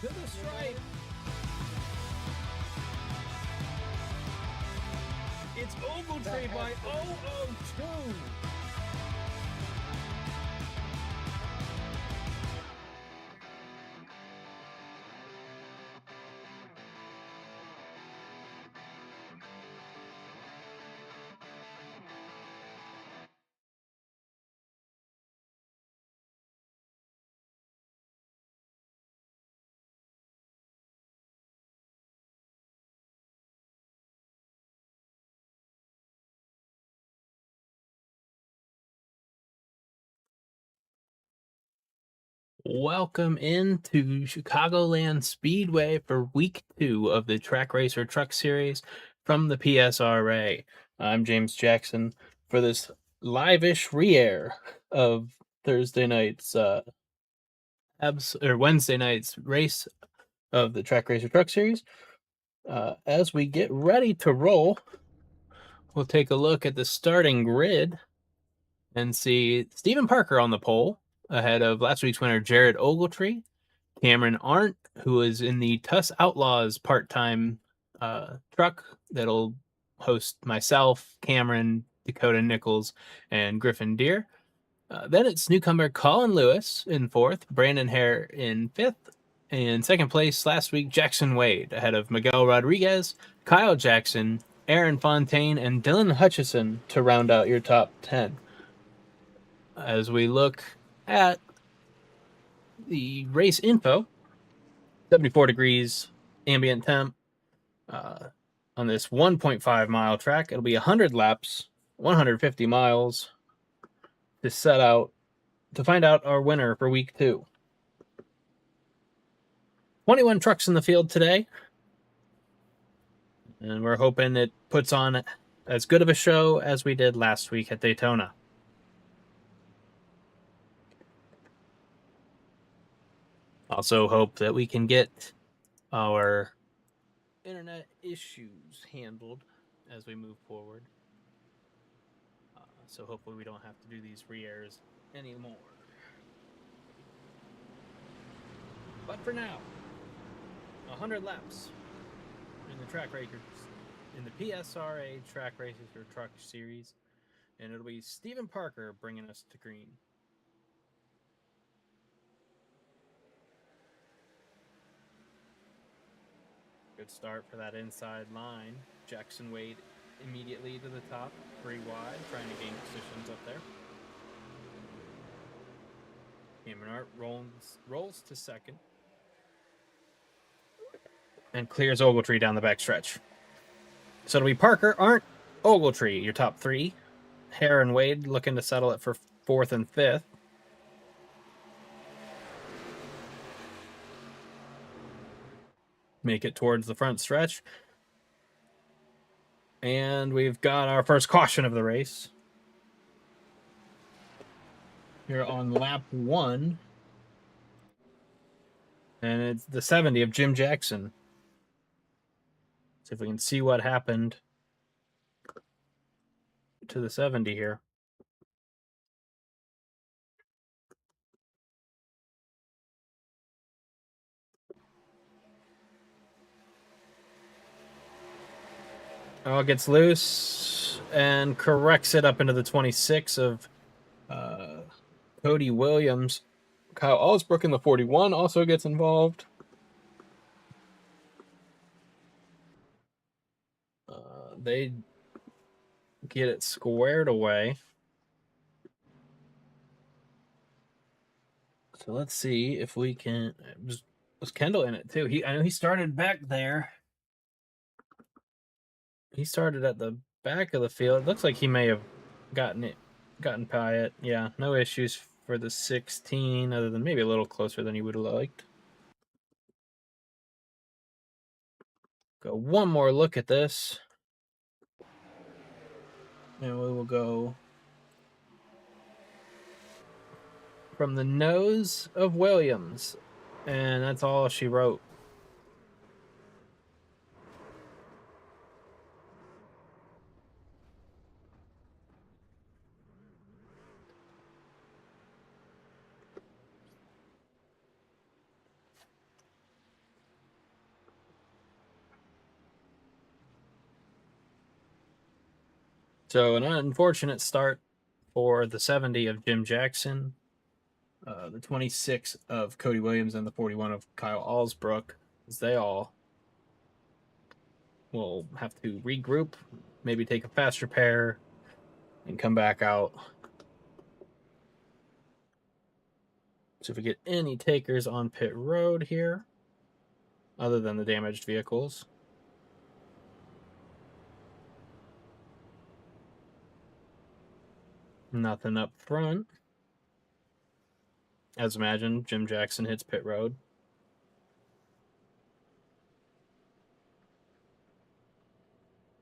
To the stripe. It's Ogletree by 002. Welcome into Chicagoland Speedway for week 2 of the TrakRacer Truck Series from the PSRA. I'm James Jackson for this live-ish re-air of Wednesday night's race of the TrakRacer Truck Series. As we get ready to roll, we'll take a look at the starting grid and see Stephen Parker on the pole, ahead of last week's winner Jared Ogletree, Cameron Arndt, who is in the Tuss Outlaws part-time truck that'll host myself, Cameron, Dakota Nichols, and Griffin Deere. Then it's newcomer Colin Lewis in 4th, Brandon Hare in 5th, and 2nd place last week Jackson Wade, ahead of Miguel Rodriguez, Kyle Jackson, Aaron Fontaine, and Dylan Hutchison to round out your top 10. As we look at the race info, 74 degrees ambient temp on this 1.5 mile track. It'll be 100 laps, 150 miles to find out our winner for week 2. 21 trucks in the field today, and we're hoping it puts on as good of a show as we did last week at Daytona. Also hope that we can get our internet issues handled as we move forward. So hopefully we don't have to do these re-airs anymore. But for now, 100 laps in the PSRA TrakRacer Truck Series, and it'll be Stephen Parker bringing us to green. Good start for that inside line. Jackson Wade immediately to the top, 3 wide, trying to gain positions up there. Cameron rolls to second and clears Ogletree down the backstretch. So it'll be Parker, Arndt, Ogletree, your top 3. Hare and Wade looking to settle it for 4th and 5th. Make it towards the front stretch. And we've got our first caution of the race. Here on lap 1. And it's the 70 of Jim Jackson. See if we can see what happened to the 70 here. Oh, gets loose and corrects it up into the 26 of Cody Williams. Kyle Allsbrook in the 41 also gets involved. They get it squared away. So let's see if we can. Was Kendall in it too? I know he started back there. He started at the back of the field. It looks like he may have gotten by it. Yeah, no issues for the 16, other than maybe a little closer than he would have liked. Go one more look at this. And we will go from the nose of Williams. And that's all she wrote. So an unfortunate start for the 70 of Jim Jackson, the 26 of Cody Williams, and the 41 of Kyle Allsbrook, as they all will have to regroup, maybe take a fast repair, and come back out. So if we get any takers on pit road here, other than the damaged vehicles. Nothing up front. As imagined, Jim Jackson hits pit road.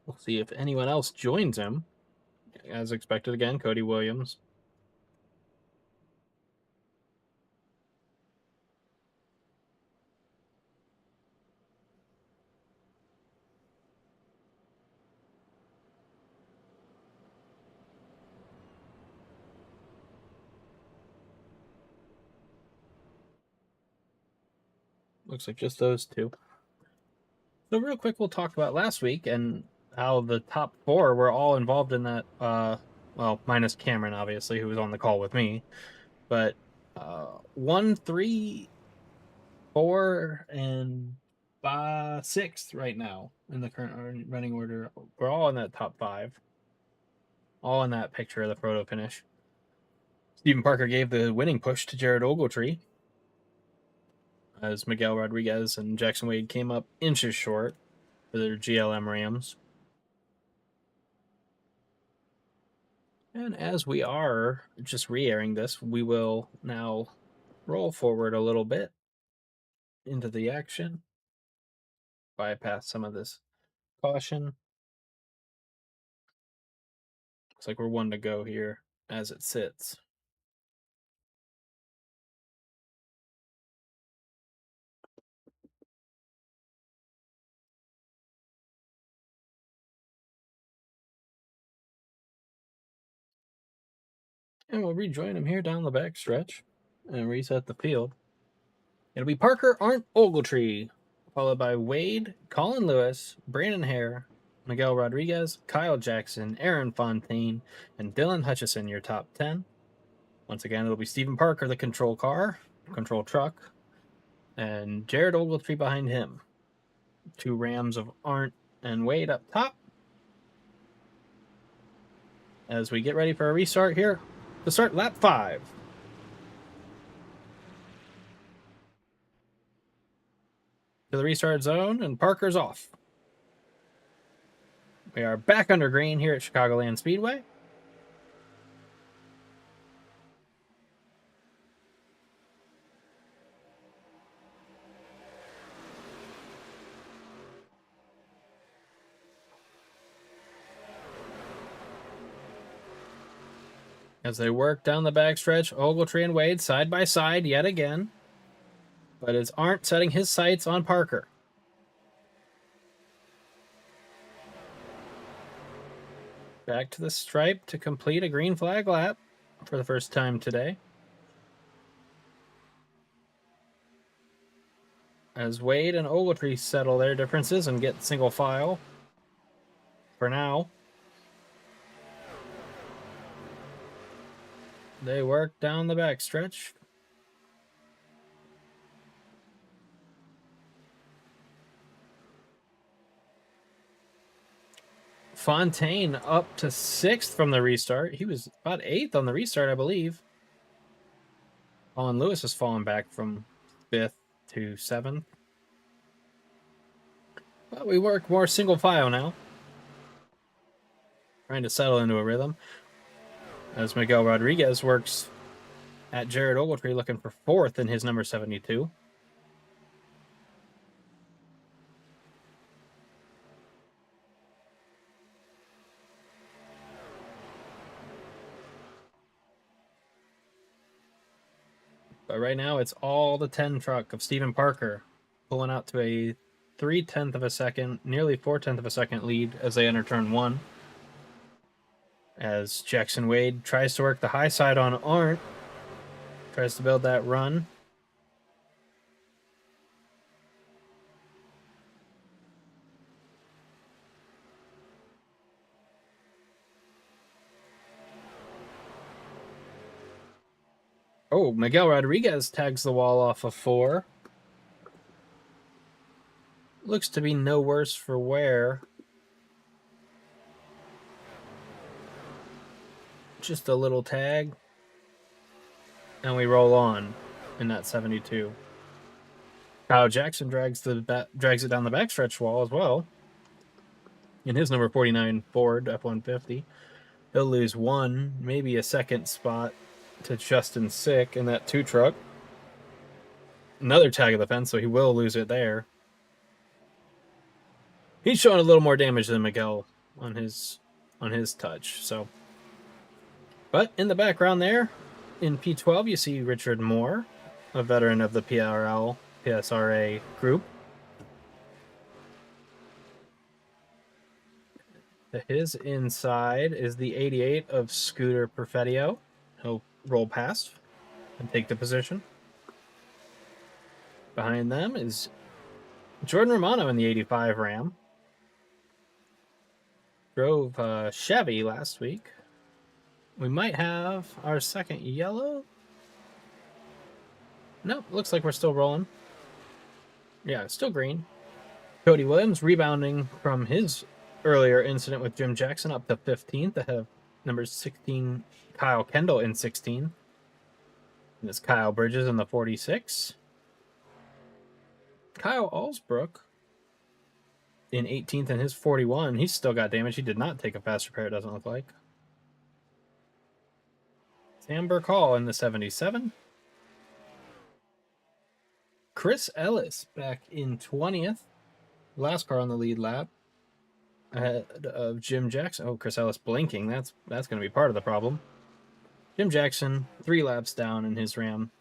We'll see if anyone else joins him. As expected again, Cody Williams. Looks like just those two. So real quick, we'll talk about last week and how the top 4 were all involved in that. Well, minus Cameron, obviously, who was on the call with me. But 1, 3, 4, and 6 right now in the current running order. We're all in that top 5. All in that picture of the photo finish. Stephen Parker gave the winning push to Jared Ogletree, as Miguel Rodriguez and Jackson Wade came up inches short for their GLM Rams. And as we are just re-airing this, we will now roll forward a little bit into the action, bypass some of this caution. Looks like we're 1 to go here as it sits. And we'll rejoin him here down the back stretch and reset the field. It'll be Parker Arndt Ogletree, followed by Wade, Colin Lewis, Brandon Hare, Miguel Rodriguez, Kyle Jackson, Aaron Fontaine, and Dylan Hutchison, your top 10. Once again, it'll be Stephen Parker, the control truck, and Jared Ogletree behind him. 2 Rams of Arndt and Wade up top. As we get ready for a restart here to start lap 5. To the restart zone, and Parker's off. We are back under green here at Chicagoland Speedway. As they work down the backstretch, Ogletree and Wade side by side yet again. But it's Arndt setting his sights on Parker. Back to the stripe to complete a green flag lap for the first time today. As Wade and Ogletree settle their differences and get single file for now. They work down the backstretch. Fontaine up to 6th from the restart. He was about 8th on the restart, I believe. Colin Lewis has fallen back from 5th to 7th. But we work more single file now. Trying to settle into a rhythm. As Miguel Rodriguez works at Jared Ogletree, looking for 4th in his number 72. But right now, it's all the 10 truck of Stephen Parker pulling out to a 3/10 of a second, nearly 4/10 of a second lead as they enter turn 1. As Jackson Wade tries to work the high side on Arndt, tries to build that run. Oh, Miguel Rodriguez tags the wall off of 4. Looks to be no worse for wear. Just a little tag. And we roll on in that 72. Kyle Jackson drags it down the backstretch wall as well. In his number 49 Ford F-150. He'll lose 1, maybe a second spot to Justin Sick in that 2 truck. Another tag of the fence, so he will lose it there. He's showing a little more damage than Miguel on his touch. So, but in the background there, in P12, you see Richard Moore, a veteran of the PSRA group. To his inside is the 88 of Scooter Perfettio. He'll roll past and take the position. Behind them is Jordan Romano in the 85 Ram. Drove Chevy last week. We might have our second yellow. Nope, looks like we're still rolling. Yeah, still green. Cody Williams rebounding from his earlier incident with Jim Jackson up to 15th ahead of number 16 Kyle Kendall in 16. And it's Kyle Bridges in the 46. Kyle Allsbrook in 18th in his 41. He's still got damage. He did not take a fast repair, it doesn't look like. Sam Burkall in the 77. Chris Ellis back in 20th. Last car on the lead lap. Ahead of Jim Jackson. Oh, Chris Ellis blinking. That's going to be part of the problem. Jim Jackson, 3 laps down in his Ram.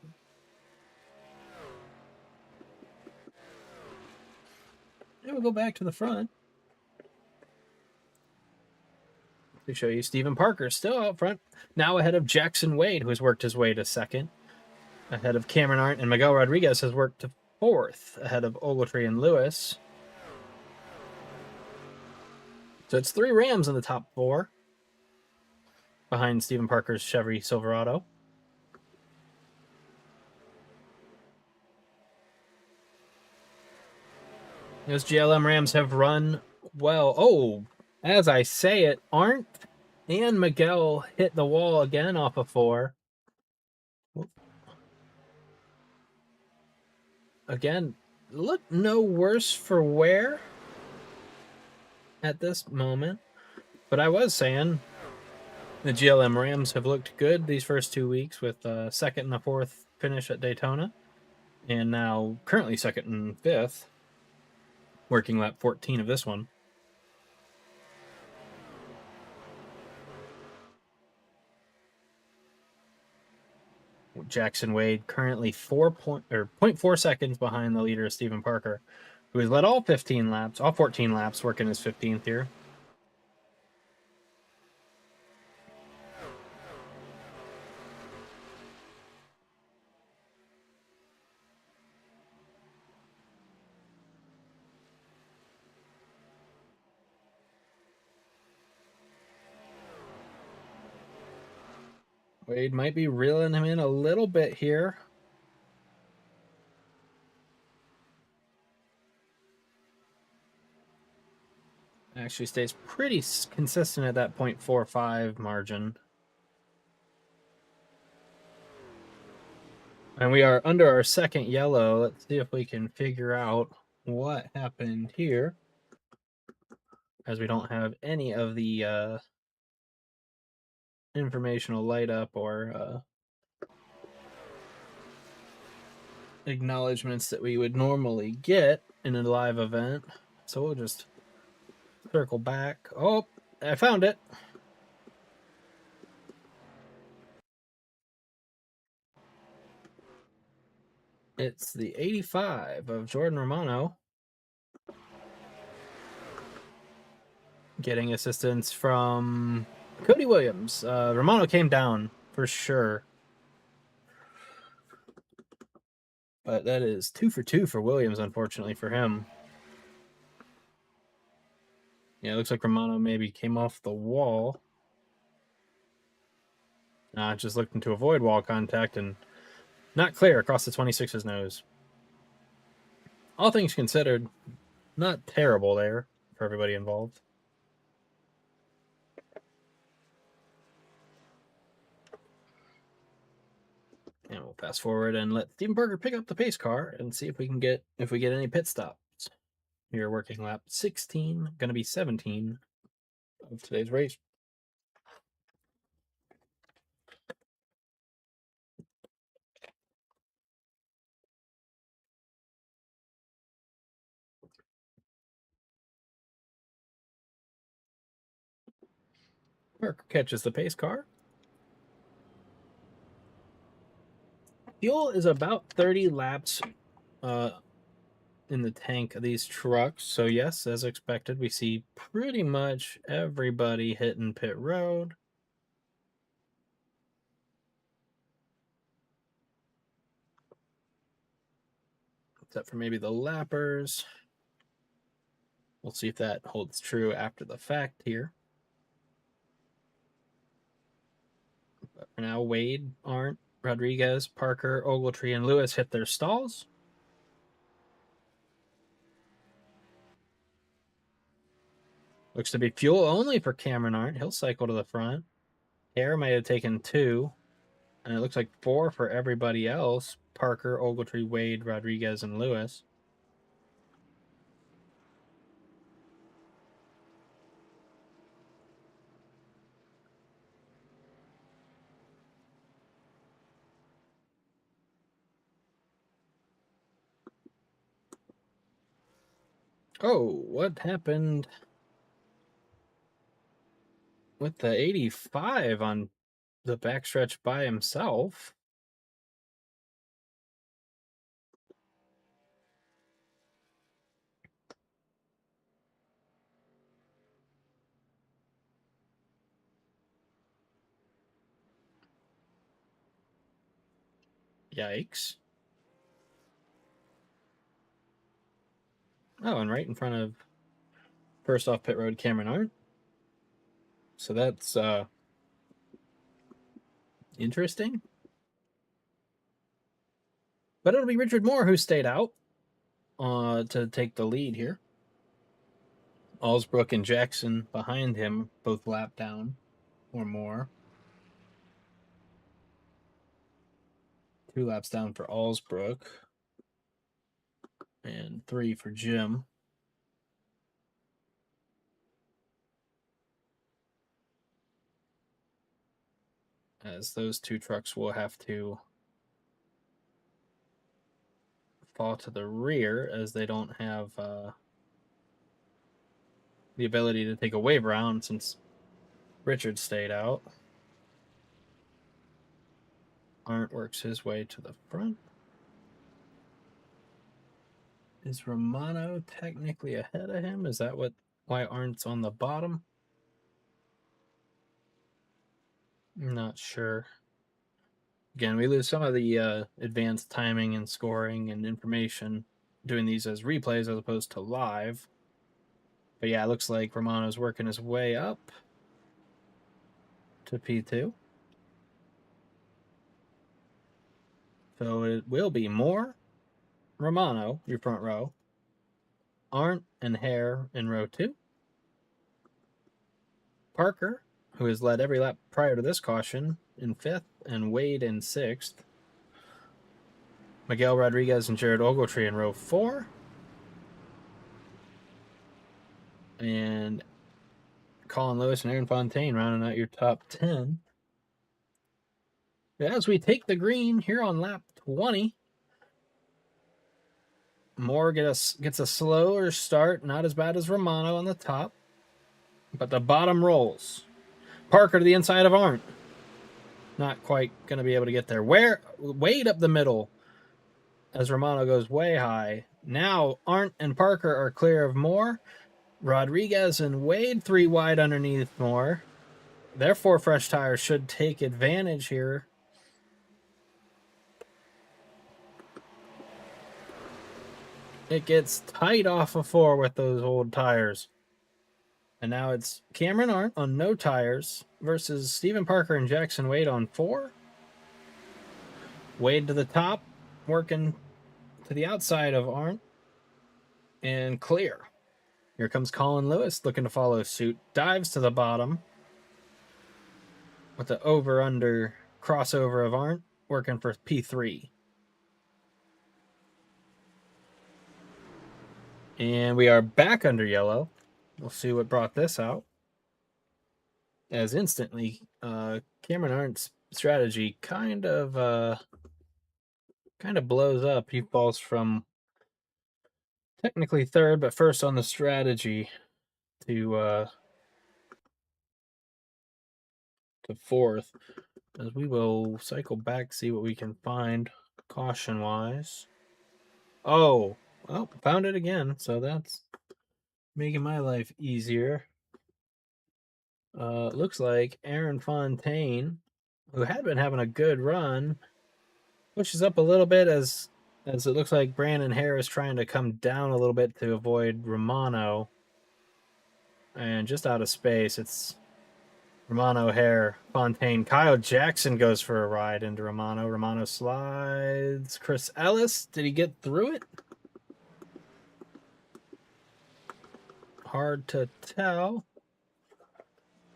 And we'll go back to the front. to show you Stephen Parker still out front, now ahead of Jackson Wade, who has worked his way to second, ahead of Cameron Arndt, and Miguel Rodriguez has worked to fourth, ahead of Ogletree and Lewis. So it's 3 Rams in the top 4, behind Stephen Parker's Chevy Silverado. Those GLM Rams have run well. Oh, as I say it, Arndt and Miguel hit the wall again off of 4. Again, look no worse for wear at this moment. But I was saying the GLM Rams have looked good these first 2 weeks with a 2nd and a 4th finish at Daytona. And now currently 2nd and 5th, working lap 14 of this one. Jackson Wade currently 0.4 seconds behind the leader, Stephen Parker, who has led all 14 laps, working his 15th here. Wade might be reeling him in a little bit here. Actually stays pretty consistent at that 0.45 margin. And we are under our 2nd yellow. Let's see if we can figure out what happened here, as we don't have any of the informational light up or acknowledgments that we would normally get in a live event. So we'll just circle back. Oh, I found it. It's the 85 of Jordan Romano, getting assistance from Cody Williams. Romano came down for sure, but that is 2 for 2 for Williams, unfortunately for him. Yeah, it looks like Romano maybe came off the wall. Just looking to avoid wall contact and not clear across the 26's nose. All things considered, not terrible there for everybody involved. And we'll fast forward and let Stephen Parker pick up the pace car and see if we get any pit stops. Here, working lap 16, going to be 17 of today's race. Parker catches the pace car. Fuel is about 30 laps in the tank of these trucks. So yes, as expected, we see pretty much everybody hitting pit road. Except for maybe the lappers. We'll see if that holds true after the fact here. But for now, Wade, Arndt, Rodriguez, Parker, Ogletree, and Lewis hit their stalls. Looks to be fuel only for Cameron Arndt. He'll cycle to the front. Hare might have taken 2. And it looks like 4 for everybody else. Parker, Ogletree, Wade, Rodriguez, and Lewis. Oh, what happened with the 85 on the backstretch by himself? Yikes. Oh, and right in front of first off pit road, Cameron Arndt. So that's interesting. But it'll be Richard Moore who stayed out to take the lead here. Allsbrook and Jackson behind him, both lap down or more. 2 laps down for Allsbrook and 3 for Jim. As those 2 trucks will have to fall to the rear as they don't have the ability to take a wave around since Richard stayed out. Arndt works his way to the front. Is Romano technically ahead of him? Is that why Arndt's on the bottom? I'm not sure. Again, we lose some of the advanced timing and scoring and information doing these as replays as opposed to live. But yeah, it looks like Romano's working his way up to P2. So it will be Moore, Romano, your front row, Arndt and Hare in row 2, Parker, who has led every lap prior to this caution, in 5th, and Wade in 6th. Miguel Rodriguez and Jared Ogletree in row 4. And Colin Lewis and Aaron Fontaine rounding out your top 10. As we take the green here on lap 20, Moore gets a slower start, not as bad as Romano on the top, but the bottom rolls. Parker to the inside of Arndt. Not quite going to be able to get there. Wade up the middle as Romano goes way high. Now Arndt and Parker are clear of Moore. Rodriguez and Wade 3 wide underneath Moore. Their 4 fresh tires should take advantage here. It gets tight off of 4 with those old tires. And now it's Cameron Arndt on no tires versus Stephen Parker and Jackson Wade on 4. Wade to the top, working to the outside of Arndt. And clear. Here comes Colin Lewis looking to follow suit. Dives to the bottom with the over-under crossover of Arndt, working for P3. And we are back under yellow. We'll see what brought this out. As instantly, Cameron Arndt's strategy kind of blows up. He falls from technically 3rd, but first on the strategy to 4th. As we will cycle back, see what we can find caution-wise. Oh, well, found it again, so that's making my life easier. Looks like Aaron Fontaine, who had been having a good run, pushes up a little bit as it looks like Brandon Harris trying to come down a little bit to avoid Romano. And just out of space, it's Romano, Hare, Fontaine. Kyle Jackson goes for a ride into Romano. Romano slides. Chris Ellis, did he get through it? Hard to tell,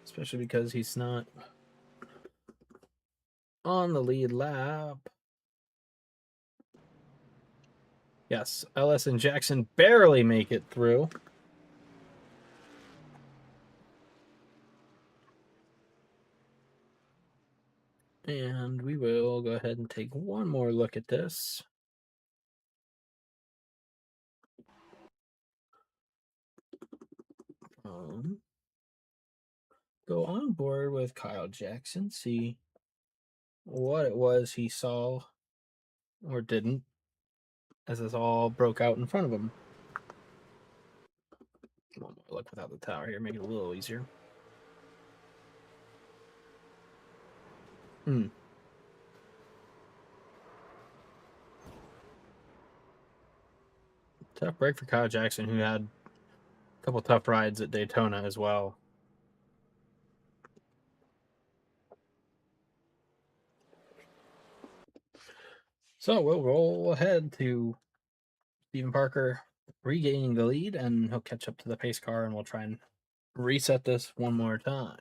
especially because he's not on the lead lap. Yes, Ellis and Jackson barely make it through. And we will go ahead and take one more look at this. Go on board with Kyle Jackson, see what it was he saw or didn't as this all broke out in front of him. One more look without the tower here, make it a little easier. Tough break for Kyle Jackson, who had a couple tough rides at Daytona as well. So we'll roll ahead to Stephen Parker regaining the lead, and he'll catch up to the pace car, and we'll try and reset this one more time.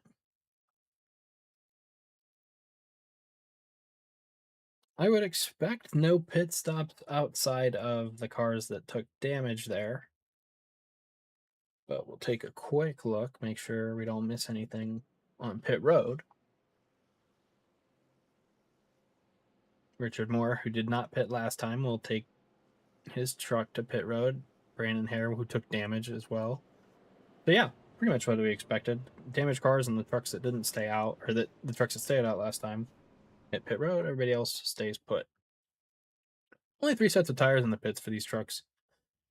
I would expect no pit stops outside of the cars that took damage there. But we'll take a quick look, make sure we don't miss anything on pit road. Richard Moore, who did not pit last time, will take his truck to pit road. Brandon Hare, who took damage as well. So yeah, pretty much what we expected. Damaged cars and the trucks that didn't stay out, or the trucks that stayed out last time, hit pit road. Everybody else stays put. Only 3 sets of tires in the pits for these trucks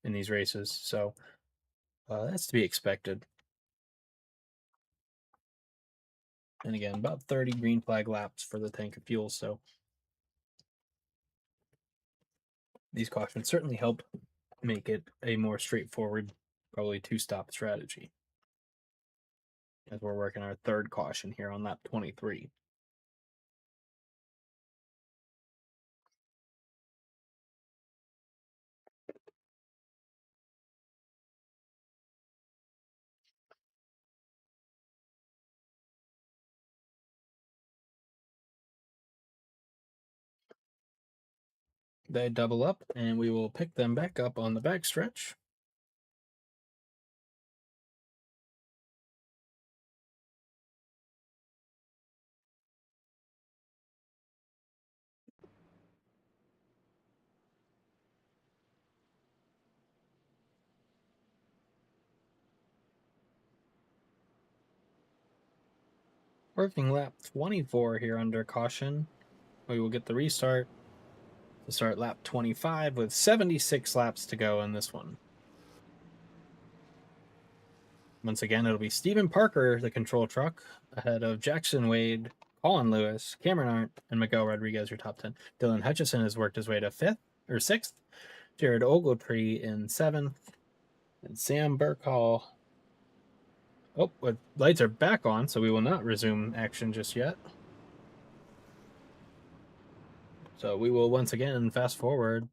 in these races, so that's to be expected. And again, about 30 green flag laps for the tank of fuel, so these cautions certainly help make it a more straightforward, probably 2-stop strategy. As we're working our 3rd caution here on lap 23. They double up, and we will pick them back up on the backstretch. Working lap 24 here under caution. We will get the restart to start lap 25 with 76 laps to go in this one. Once again, it'll be Stephen Parker, the control truck, ahead of Jackson Wade, Colin Lewis, Cameron Arndt, and Miguel Rodriguez, your top 10. Dylan Hutchison has worked his way to 5th or 6th. Jared Ogletree in 7th. And Sam Burkhall. Oh, but lights are back on, so we will not resume action just yet. So we will once again fast forward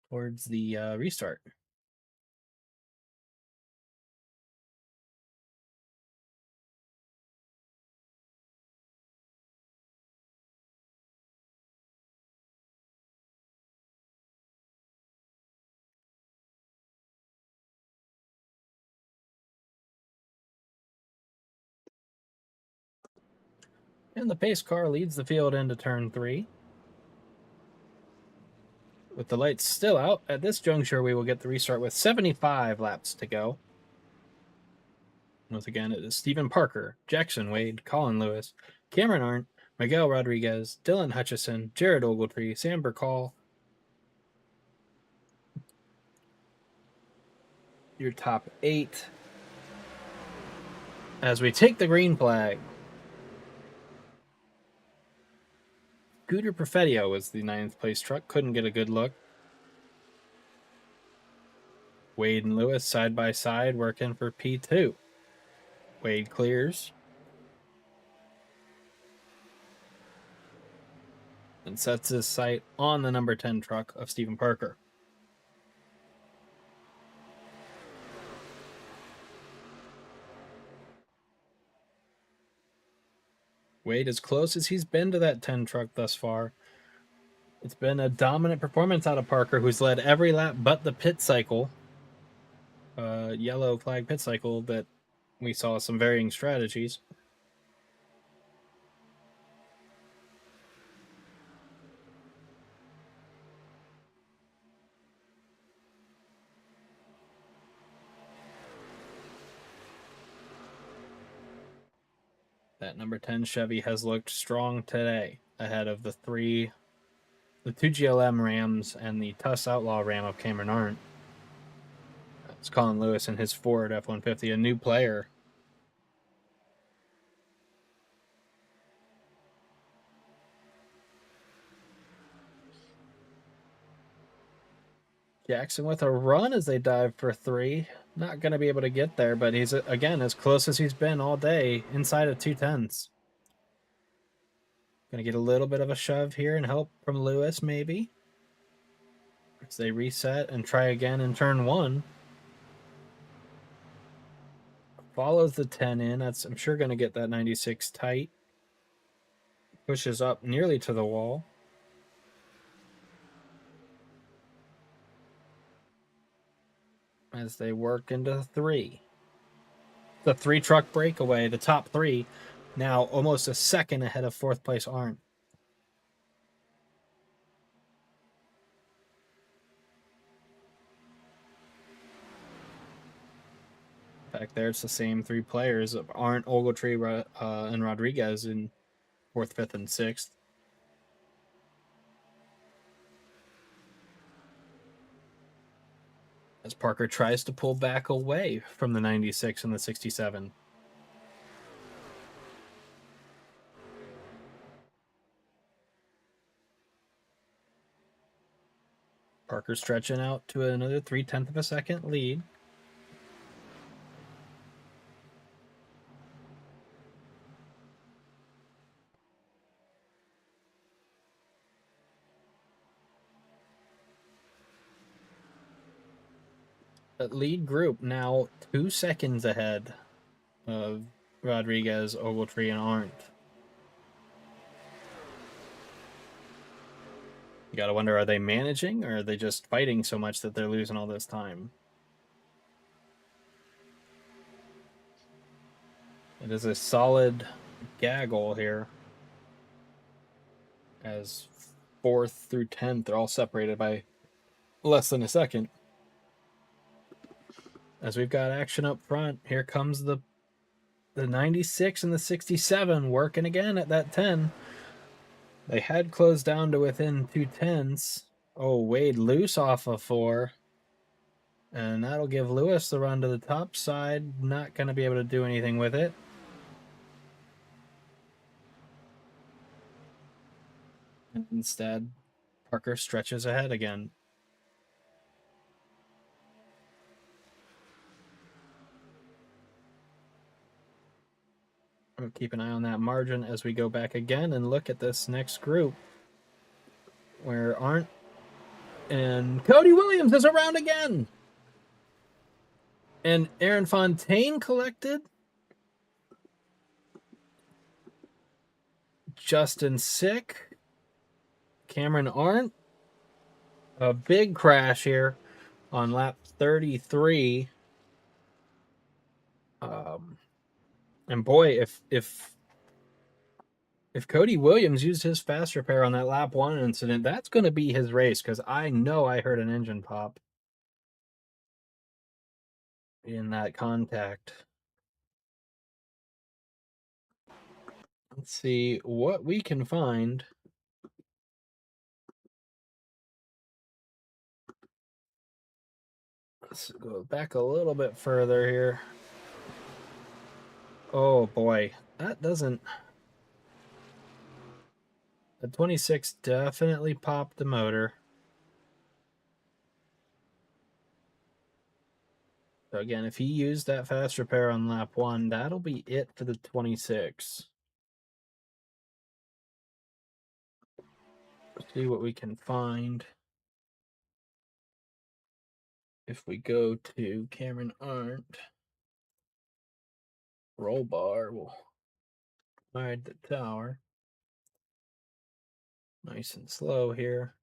towards the restart. And the pace car leads the field into turn 3. With the lights still out, at this juncture, we will get the restart with 75 laps to go. Once again, it is Stephen Parker, Jackson Wade, Colin Lewis, Cameron Arndt, Miguel Rodriguez, Dylan Hutchison, Jared Ogletree, Sam Burkhall. Your top 8. As we take the green flag. Scooter Perfetio was the 9th place truck. Couldn't get a good look. Wade and Lewis side by side working for P2. Wade clears. And sets his sight on the number 10 truck of Stephen Parker. Wade as close as he's been to that 10 truck thus far. It's been a dominant performance out of Parker, who's led every lap but the pit cycle. Yellow flag pit cycle that we saw some varying strategies. That number 10 Chevy has looked strong today, ahead of the 2 GLM Rams and the Tuss Outlaw Ram of Cameron Arndt. It's Colin Lewis and his Ford F-150, a new player. Jackson with a run as they dive for 3. Not going to be able to get there, but he's, again, as close as he's been all day, inside of 2/10. Going to get a little bit of a shove here and help from Lewis, maybe. As they reset and try again in turn 1. Follows the 10 in. That's, I'm sure, going to get that 96 tight. Pushes up nearly to the wall. As they work into 3. The 3-truck breakaway, the top 3, now almost a second ahead of 4th place Arndt. Back there, it's the same 3 players of Arndt, Ogletree, and Rodriguez in 4th, 5th, and 6th. As Parker tries to pull back away from the 96 and the 67. Parker stretching out to another 0.3 of a second lead. The lead group now 2 seconds ahead of Rodriguez, Ogletree, and Arndt. You gotta wonder, are they managing or are they just fighting so much that they're losing all this time? It is a solid gaggle here. As 4th through 10th are all separated by less than a second. As we've got action up front, here comes the 96 and the 67 working again at that 10. They had closed down to within 2/10. Oh, Wade loose off of 4. And that'll give Lewis the run to the top side. Not going to be able to do anything with it. Instead, Parker stretches ahead again. We'll keep an eye on that margin as we go back again and look at this next group, where Arndt and Cody Williams is around again. And Aaron Fontaine collected. Justin Sick. Cameron Arndt. A big crash here on lap 33. And boy, if Cody Williams used his fast repair on that lap 1 incident, that's going to be his race, because I know I heard an engine pop in that contact. Let's see what we can find. Let's go back a little bit further here. Oh boy, that doesn't... The 26 definitely popped the motor. So again, if he used that fast repair on lap 1, that'll be it for the 26. Let's see what we can find. If we go to Cameron Arndt, roll bar, we'll ride the tower. Nice and slow here.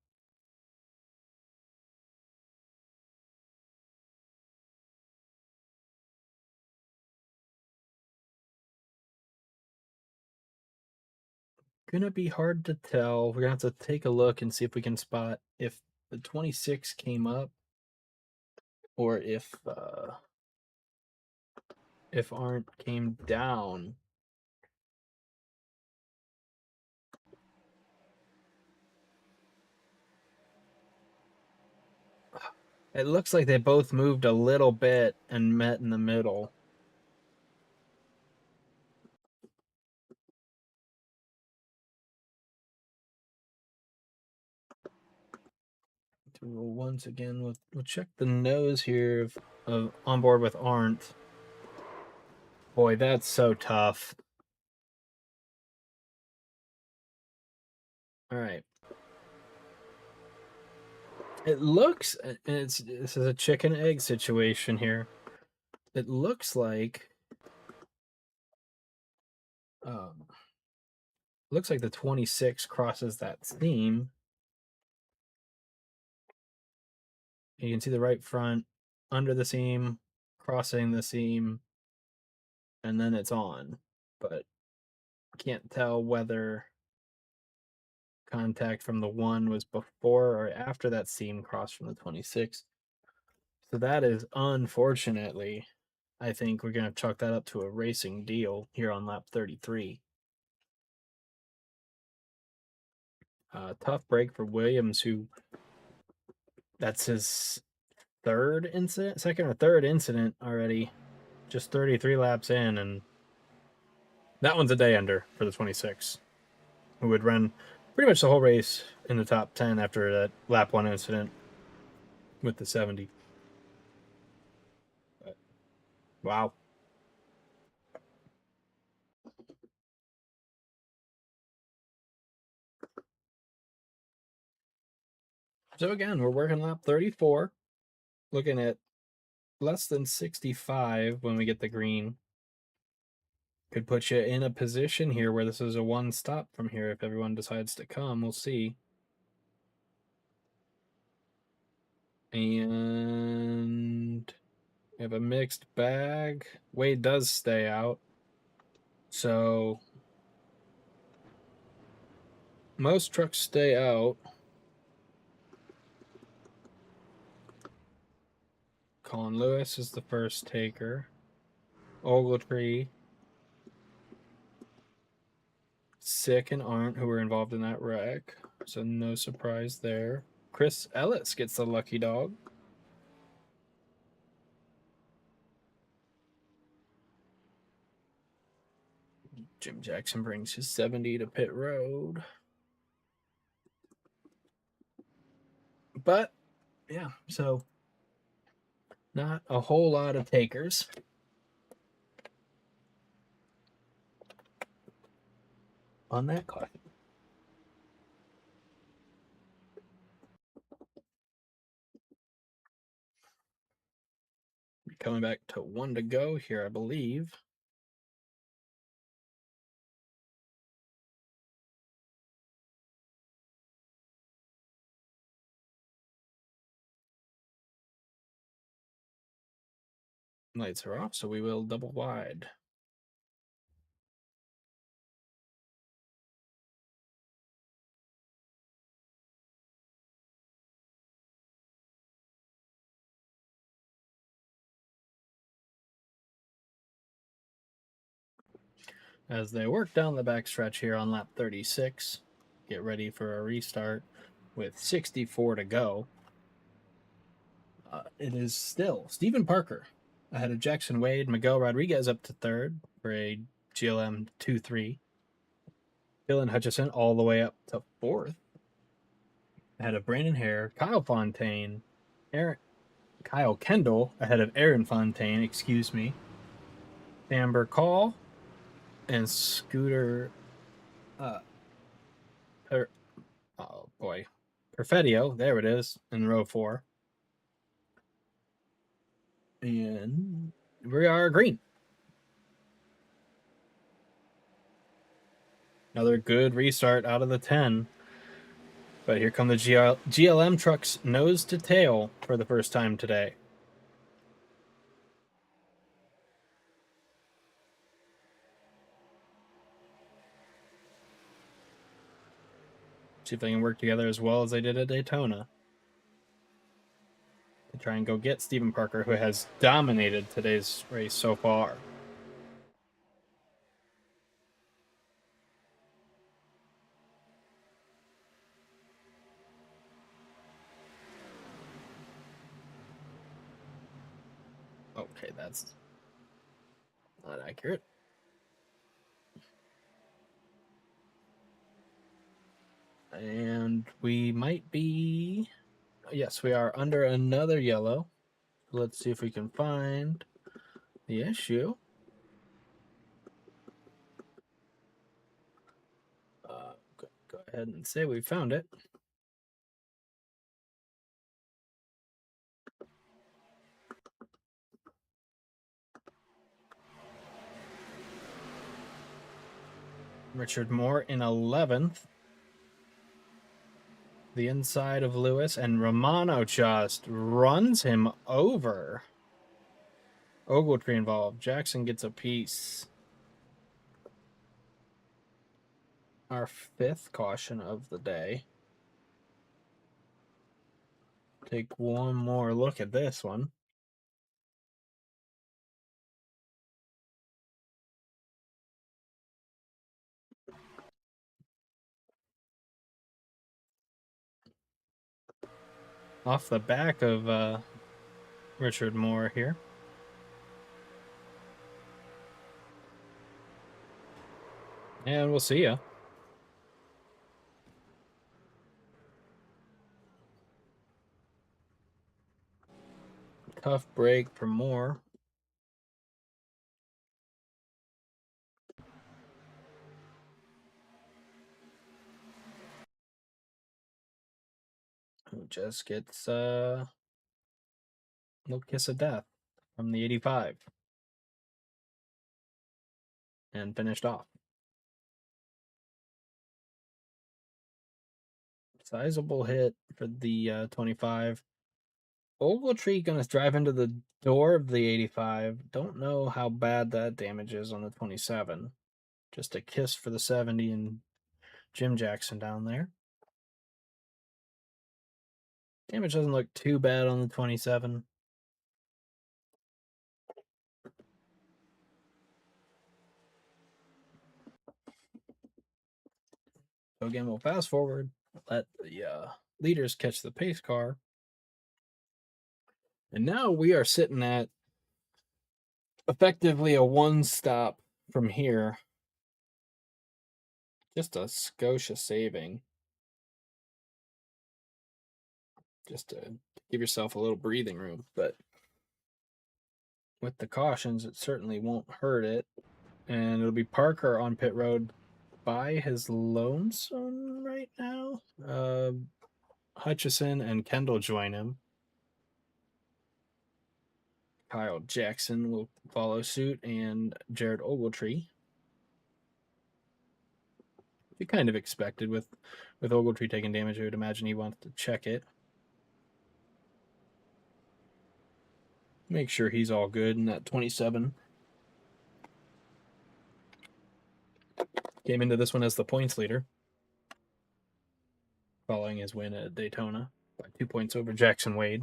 Gonna be hard to tell. We're gonna have to take a look and see if we can spot if the 26 came up or if Arndt came down. It looks like they both moved a little bit and met in the middle. once again, we'll check the nose here of on board with Arndt. Boy, that's so tough. All right. It looks, this is a chicken egg situation here. It looks like, the 26 crosses that seam. You can see the right front under the seam, crossing the seam, and then it's on. But can't tell whether contact from the 1 was before or after that seam crossed from the 26. So that is, unfortunately, I think we're going to chalk that up to a racing deal here on lap 33. Tough break for Williams, who that's his second or third incident already, just 33 laps in, and that one's a day ender for the 26, who would run pretty much the whole race in the top 10 after that lap 1 incident with the 70. But, wow. So again, we're working lap 34, looking at less than 65 when we get the green. Could put you in a position here where this is a one stop from here if everyone decides to come. We'll see. And we have a mixed bag. Wade does stay out. So most trucks stay out. Colin Lewis is the first taker. Ogletree, Sick, and Arndt, who were involved in that wreck. So no surprise there. Chris Ellis gets the lucky dog. Jim Jackson brings his 70 to pit road. But, yeah, so not a whole lot of takers. On that car. Coming back to 1 to go here, I believe. Lights are off, so we will double wide. As they work down the backstretch here on lap 36, get ready for a restart with 64 to go. It is still Stephen Parker ahead of Jackson Wade. Miguel Rodriguez up to third for a GLM 2-3. Dylan Hutchison all the way up to fourth ahead of Brandon Hare. Kyle Kendall ahead of Aaron Fontaine, excuse me. Amber Call and Scooter Perfetio, there it is, in row 4. And we are green. Another good restart out of the 10. But here come the GLM trucks nose to tail for the first time today. See if they can work together as well as they did at Daytona to try and go get Stephen Parker, who has dominated today's race so far. Okay, that's not accurate. And we might be... Yes, we are under another yellow. Let's see if we can find the issue. Go ahead and say we found it. Richard Moore in 11th. The inside of Lewis, and Romano just runs him over. Ogletree involved. Jackson gets a piece. Our 5th caution of the day. Take one more look at this one. Off the back of Richard Moore here. And we'll see ya. Tough break for Moore. Who just gets a little kiss of death from the 85. And finished off. Sizable hit for the 25. Ogletree going to drive into the door of the 85. Don't know how bad that damage is on the 27. Just a kiss for the 70 and Jim Jackson down there. Damage doesn't look too bad on the 27. So again, we'll fast forward, let the leaders catch the pace car. And now we are sitting at effectively a one-stop from here. Just a Scotia saving. Just to give yourself a little breathing room. But with the cautions, it certainly won't hurt it. And it'll be Parker on pit road by his lonesome right now. Hutchison and Kendall join him. Kyle Jackson will follow suit, and Jared Ogletree. You kind of expected with Ogletree taking damage. I would imagine he wants to check it. Make sure he's all good in that 27. Came into this one as the points leader, following his win at Daytona by 2 points over Jackson Wade.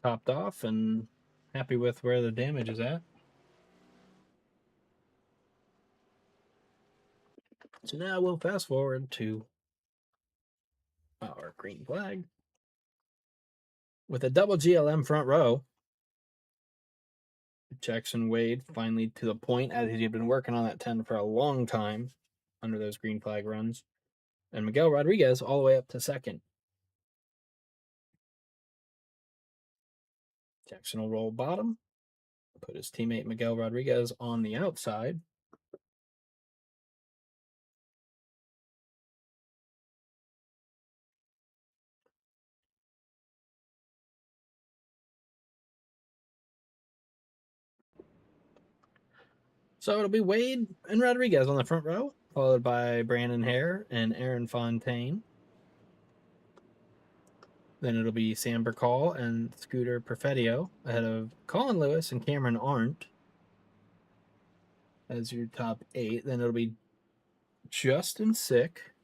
Topped off and happy with where the damage is at. So now we'll fast forward to our green flag. With a double GLM front row, Jackson Wade finally to the point, as he had been working on that 10 for a long time under those green flag runs. And Miguel Rodriguez all the way up to second. Jackson will roll bottom, put his teammate Miguel Rodriguez on the outside. So it'll be Wade and Rodriguez on the front row, followed by Brandon Hare and Aaron Fontaine. Then it'll be Sam Bacall and Scooter Perfettio ahead of Colin Lewis and Cameron Arndt as your top 8. Then it'll be Justin Sick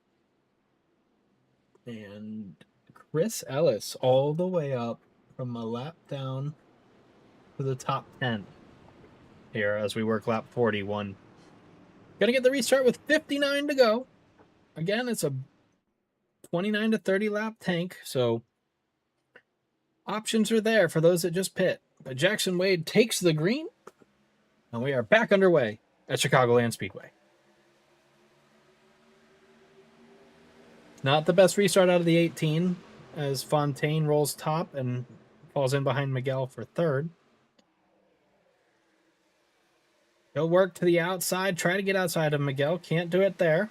and Chris Ellis all the way up from a lap down to the top 10 here as we work lap 41. Gonna get the restart with 59 to go. Again, it's a 29 to 30 lap tank, so options are there for those that just pit. But Jackson Wade takes the green, and we are back underway at Chicagoland Speedway. Not the best restart out of the 18 as Fontaine rolls top and falls in behind Miguel for third. He'll work to the outside, try to get outside of Miguel. Can't do it there.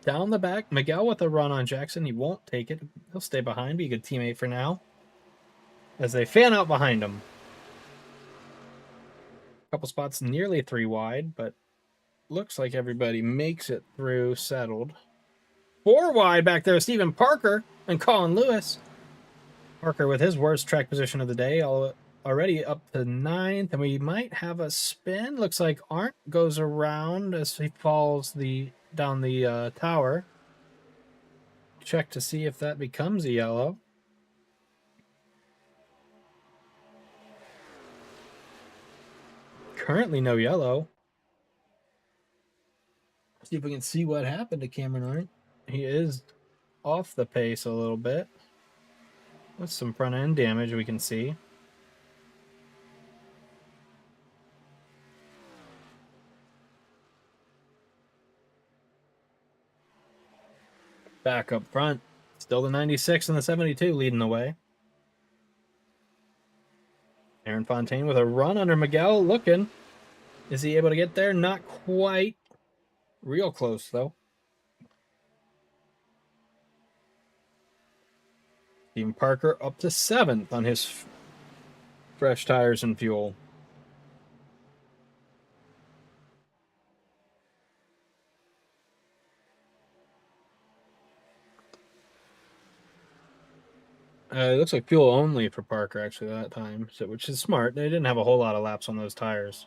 Down the back, Miguel with a run on Jackson. He won't take it. He'll stay behind, be a good teammate for now. As they fan out behind him. A couple spots nearly 3 wide, but looks like everybody makes it through settled. 4 wide back there, Stephen Parker and Colin Lewis. Parker with his worst track position of the day, already up to 9th, and we might have a spin. Looks like Arndt goes around as he falls down the tower. Check to see if that becomes a yellow. Currently no yellow. See if we can see what happened to Cameron Arndt. He is off the pace a little bit. With some front end damage we can see. Back up front. Still the 96 and the 72 leading the way. Aaron Fontaine with a run under Miguel looking. Is he able to get there? Not quite. Real close, though. Stephen Parker up to 7th on his fresh tires and fuel. It looks like fuel only for Parker, actually, that time, which is smart. They didn't have a whole lot of laps on those tires.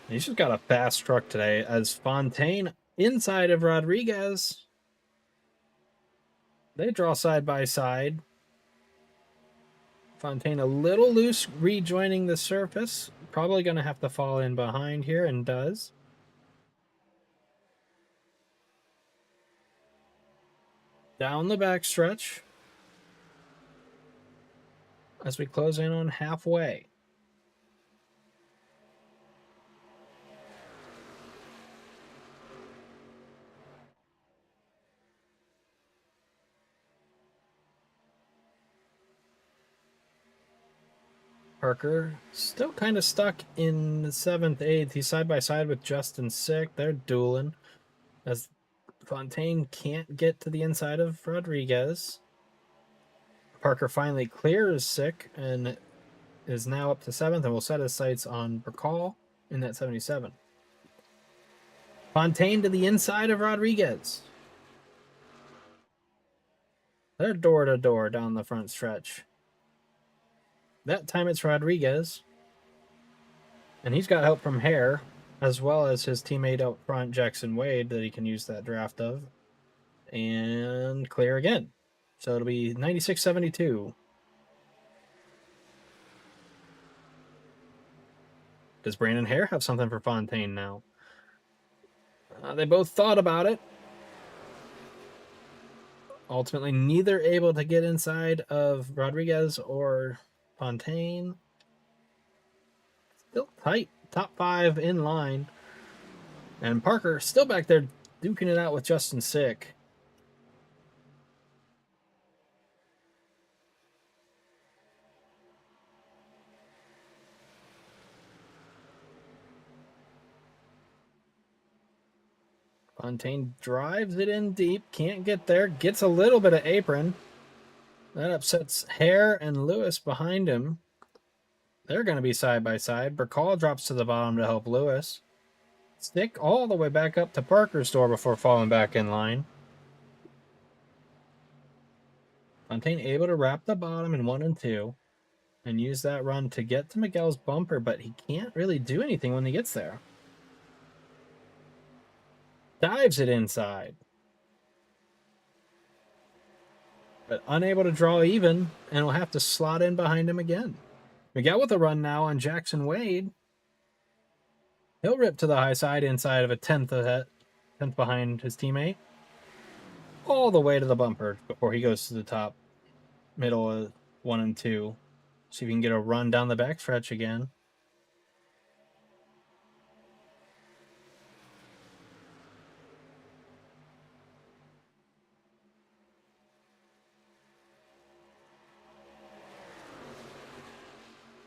He's just got a fast truck today as Fontaine inside of Rodriguez. They draw side by side. Fontaine a little loose, rejoining the surface. Probably going to have to fall in behind here, and does. Down the back stretch as we close in on halfway. Parker still kind of stuck in 7th, 8th. He's side by side with Justin Sick. They're dueling as Fontaine can't get to the inside of Rodriguez. Parker finally clears Sick and is now up to 7th and will set his sights on Bacall in that 77. Fontaine to the inside of Rodriguez. They're door to door down the front stretch. That time it's Rodriguez. And he's got help from Hare, as well as his teammate out front, Jackson Wade, that he can use that draft of. And clear again. So it'll be 96-72. Does Brandon Hare have something for Fontaine now? They both thought about it. Ultimately, neither able to get inside of Rodriguez or Fontaine. Still tight. Top 5 in line. And Parker still back there duking it out with Justin Sick. Fontaine drives it in deep. Can't get there. Gets a little bit of apron. That upsets Hare and Lewis behind him. They're going to be side by side. Bacall drops to the bottom to help Lewis. Stick all the way back up to Parker's door before falling back in line. Fontaine able to wrap the bottom in 1 and 2 and use that run to get to Miguel's bumper, but he can't really do anything when he gets there. Dives it inside. But unable to draw even, and will have to slot in behind him again. Miguel with a run now on Jackson Wade. He'll rip to the high side inside of a 10th behind his teammate. All the way to the bumper before he goes to the top. Middle of 1 and 2. See if we can get a run down the backstretch again.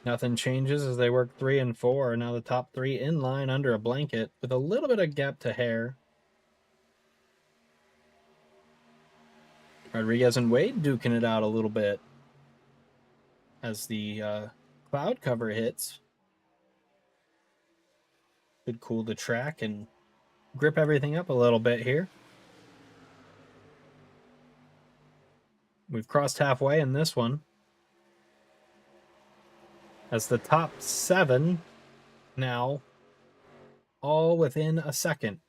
Nothing changes as they work 3 and 4. Now the top 3 in line under a blanket with a little bit of gap to Hare. Rodriguez and Wade duking it out a little bit as the cloud cover hits. Could cool the track and grip everything up a little bit here. We've crossed halfway in this one. As the top 7 now all within a second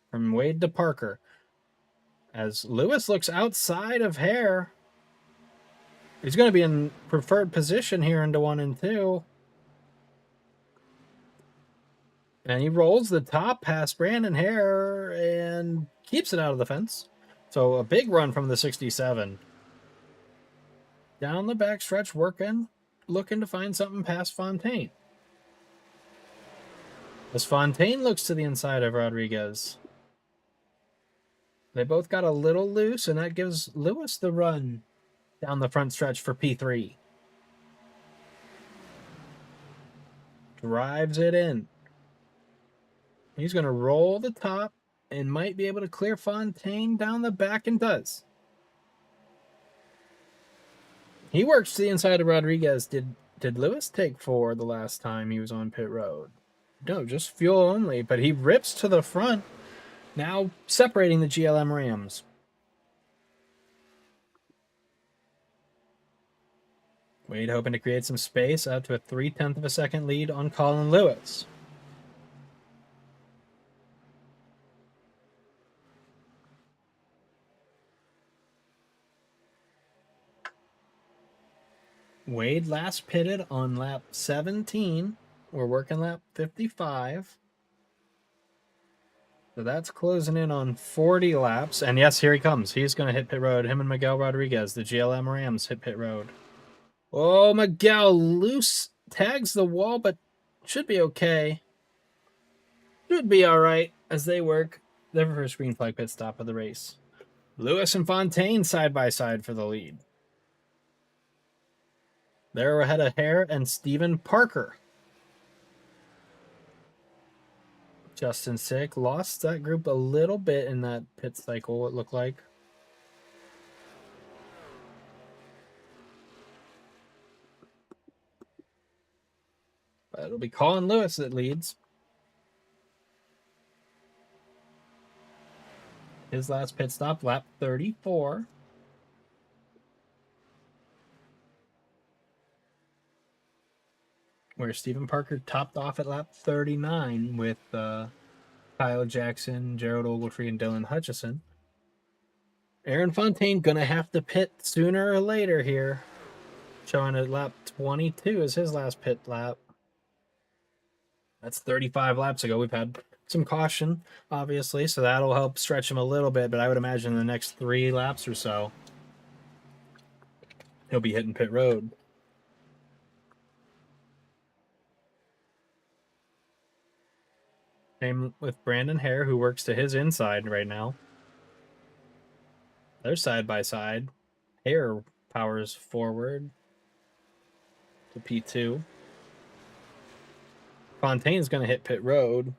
from Wade to Parker. As Lewis looks outside of Hare. He's going to be in preferred position here into 1 and 2. And he rolls the top past Brandon Hare and keeps it out of the fence. So a big run from the 67. Down the backstretch, looking to find something past Fontaine. As Fontaine looks to the inside of Rodriguez. They both got a little loose, and that gives Lewis the run down the front stretch for P3. Drives it in. He's going to roll the top and might be able to clear Fontaine down the back, and does. He works to the inside of Rodriguez. Did Lewis take 4 the last time he was on pit road? No, just fuel only, but he rips to the front, now separating the GLM Rams. Wade hoping to create some space out to a 0.3 of a second lead on Colin Lewis. Wade last pitted on lap 17. We're working lap 55. So that's closing in on 40 laps. And yes, here he comes. He's going to hit pit road. Him and Miguel Rodriguez, the GLM Rams, hit pit road. Oh, Miguel loose tags the wall, but should be okay. Should be all right as they work their first green flag pit stop of the race. Lewis and Fontaine side by side for the lead. They're ahead of Hare and Stephen Parker. Justin Sick lost that group a little bit in that pit cycle, it looked like. But it'll be Colin Lewis that leads. His last pit stop, lap 34. Where Stephen Parker topped off at lap 39 with Kyle Jackson, Jared Ogletree, and Dylan Hutchison. Aaron Fontaine going to have to pit sooner or later here. Showing at lap 22 is his last pit lap. That's 35 laps ago. We've had some caution, obviously, so that'll help stretch him a little bit, but I would imagine the next 3 laps or so, he'll be hitting pit road. Same with Brandon Hare, who works to his inside right now. They're side by side. Hare powers forward to P2. Fontaine's going to hit pit road.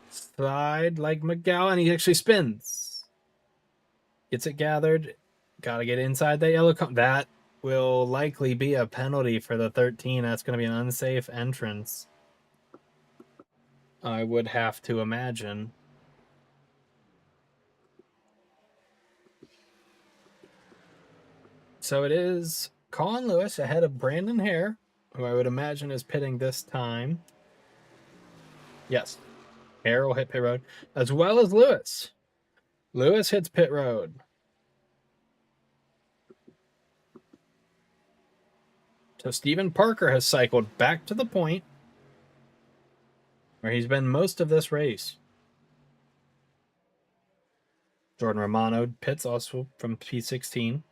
Slide like Miguel, and he actually spins. Gets it gathered. Got to get inside that yellow cone. That will likely be a penalty for the 13. That's going to be an unsafe entrance, I would have to imagine. So it is Colin Lewis ahead of Brandon Hare, who I would imagine is pitting this time. Yes, Hare will hit pit road, as well as Lewis. Lewis hits pit road. So Stephen Parker has cycled back to the point where he's been most of this race. Jordan Romano pits also from P16.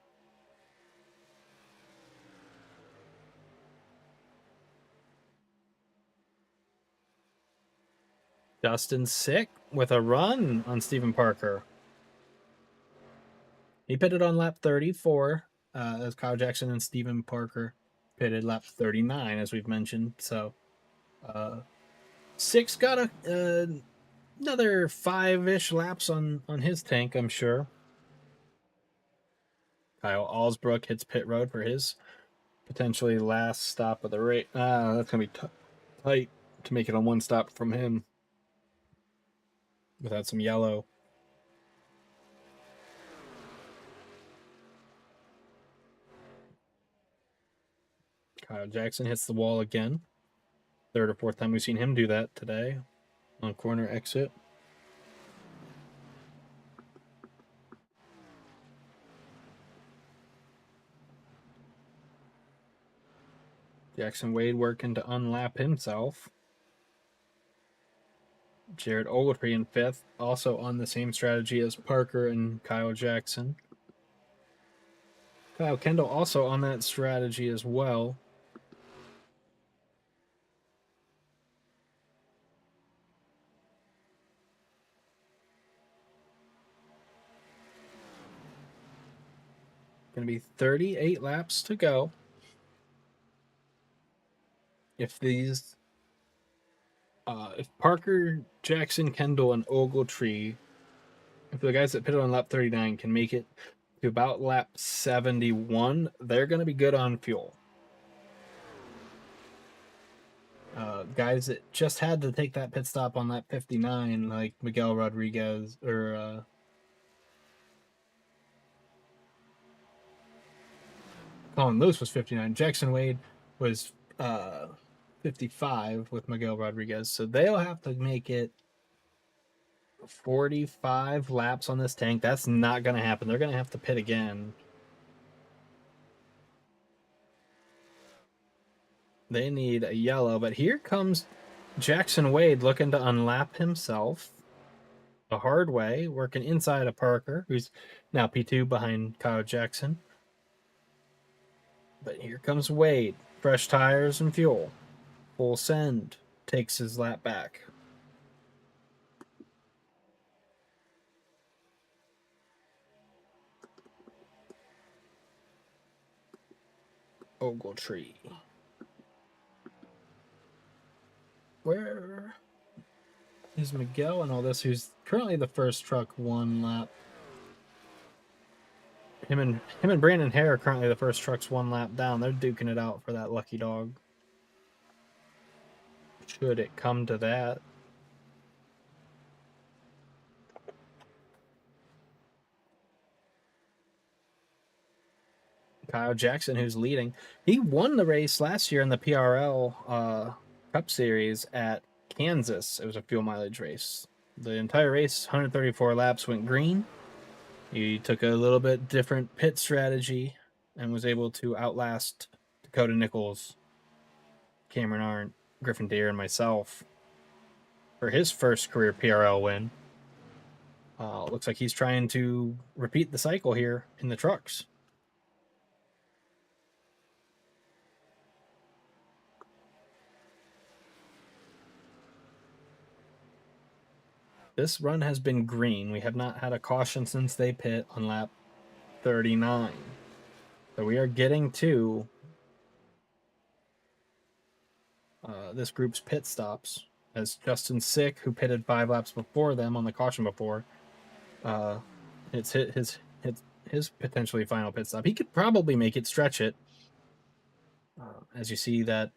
Justin Sick with a run on Stephen Parker. He pitted on lap 34 as Kyle Jackson and Stephen Parker pitted lap 39, as we've mentioned. So 6 got another 5-ish laps on his tank, I'm sure. Kyle Alsbrook hits pit road for his potentially last stop of the race. That's going to be tight to make it on one stop from him without some yellow. Kyle Jackson hits the wall again. 3rd or 4th time we've seen him do that today on corner exit. Jackson Wade working to unlap himself. Jared Ogletree in 5th, also on the same strategy as Parker and Kyle Jackson. Kyle Kendall also on that strategy as well. Going to be 38 laps to go. If Parker, Jackson, Kendall, and Ogletree, if the guys that pitted on lap 39 can make it to about lap 71, they're going to be good on fuel. Guys that just had to take that pit stop on lap 59, like Miguel Rodriguez or Colin Lewis was 59. Jackson Wade was 55 with Miguel Rodriguez. So they'll have to make it 45 laps on this tank. That's not going to happen. They're going to have to pit again. They need a yellow, but here comes Jackson Wade looking to unlap himself the hard way, working inside of Parker, who's now P2 behind Kyle Jackson. But here comes Wade. Fresh tires and fuel. Full send. Takes his lap back. Ogletree. Where is Miguel and all this? Who's currently the first truck 1 lap. Him and Brandon Hare are currently the first trucks 1 lap down. They're duking it out for that lucky dog. Should it come to that. Kyle Jackson, who's leading. He won the race last year in the PRL Cup Series at Kansas. It was a fuel mileage race. The entire race, 134 laps, went green. He took a little bit different pit strategy and was able to outlast Dakota Nichols, Cameron Arndt, Griffin Deere, and myself for his first career PRL win. Looks like he's trying to repeat the cycle here in the trucks. This run has been green. We have not had a caution since they pit on lap 39. So we are getting to this group's pit stops, as Justin Sick, who pitted 5 laps before them on the caution before, it's hit his potentially final pit stop. He could probably make it, stretch it. As you see that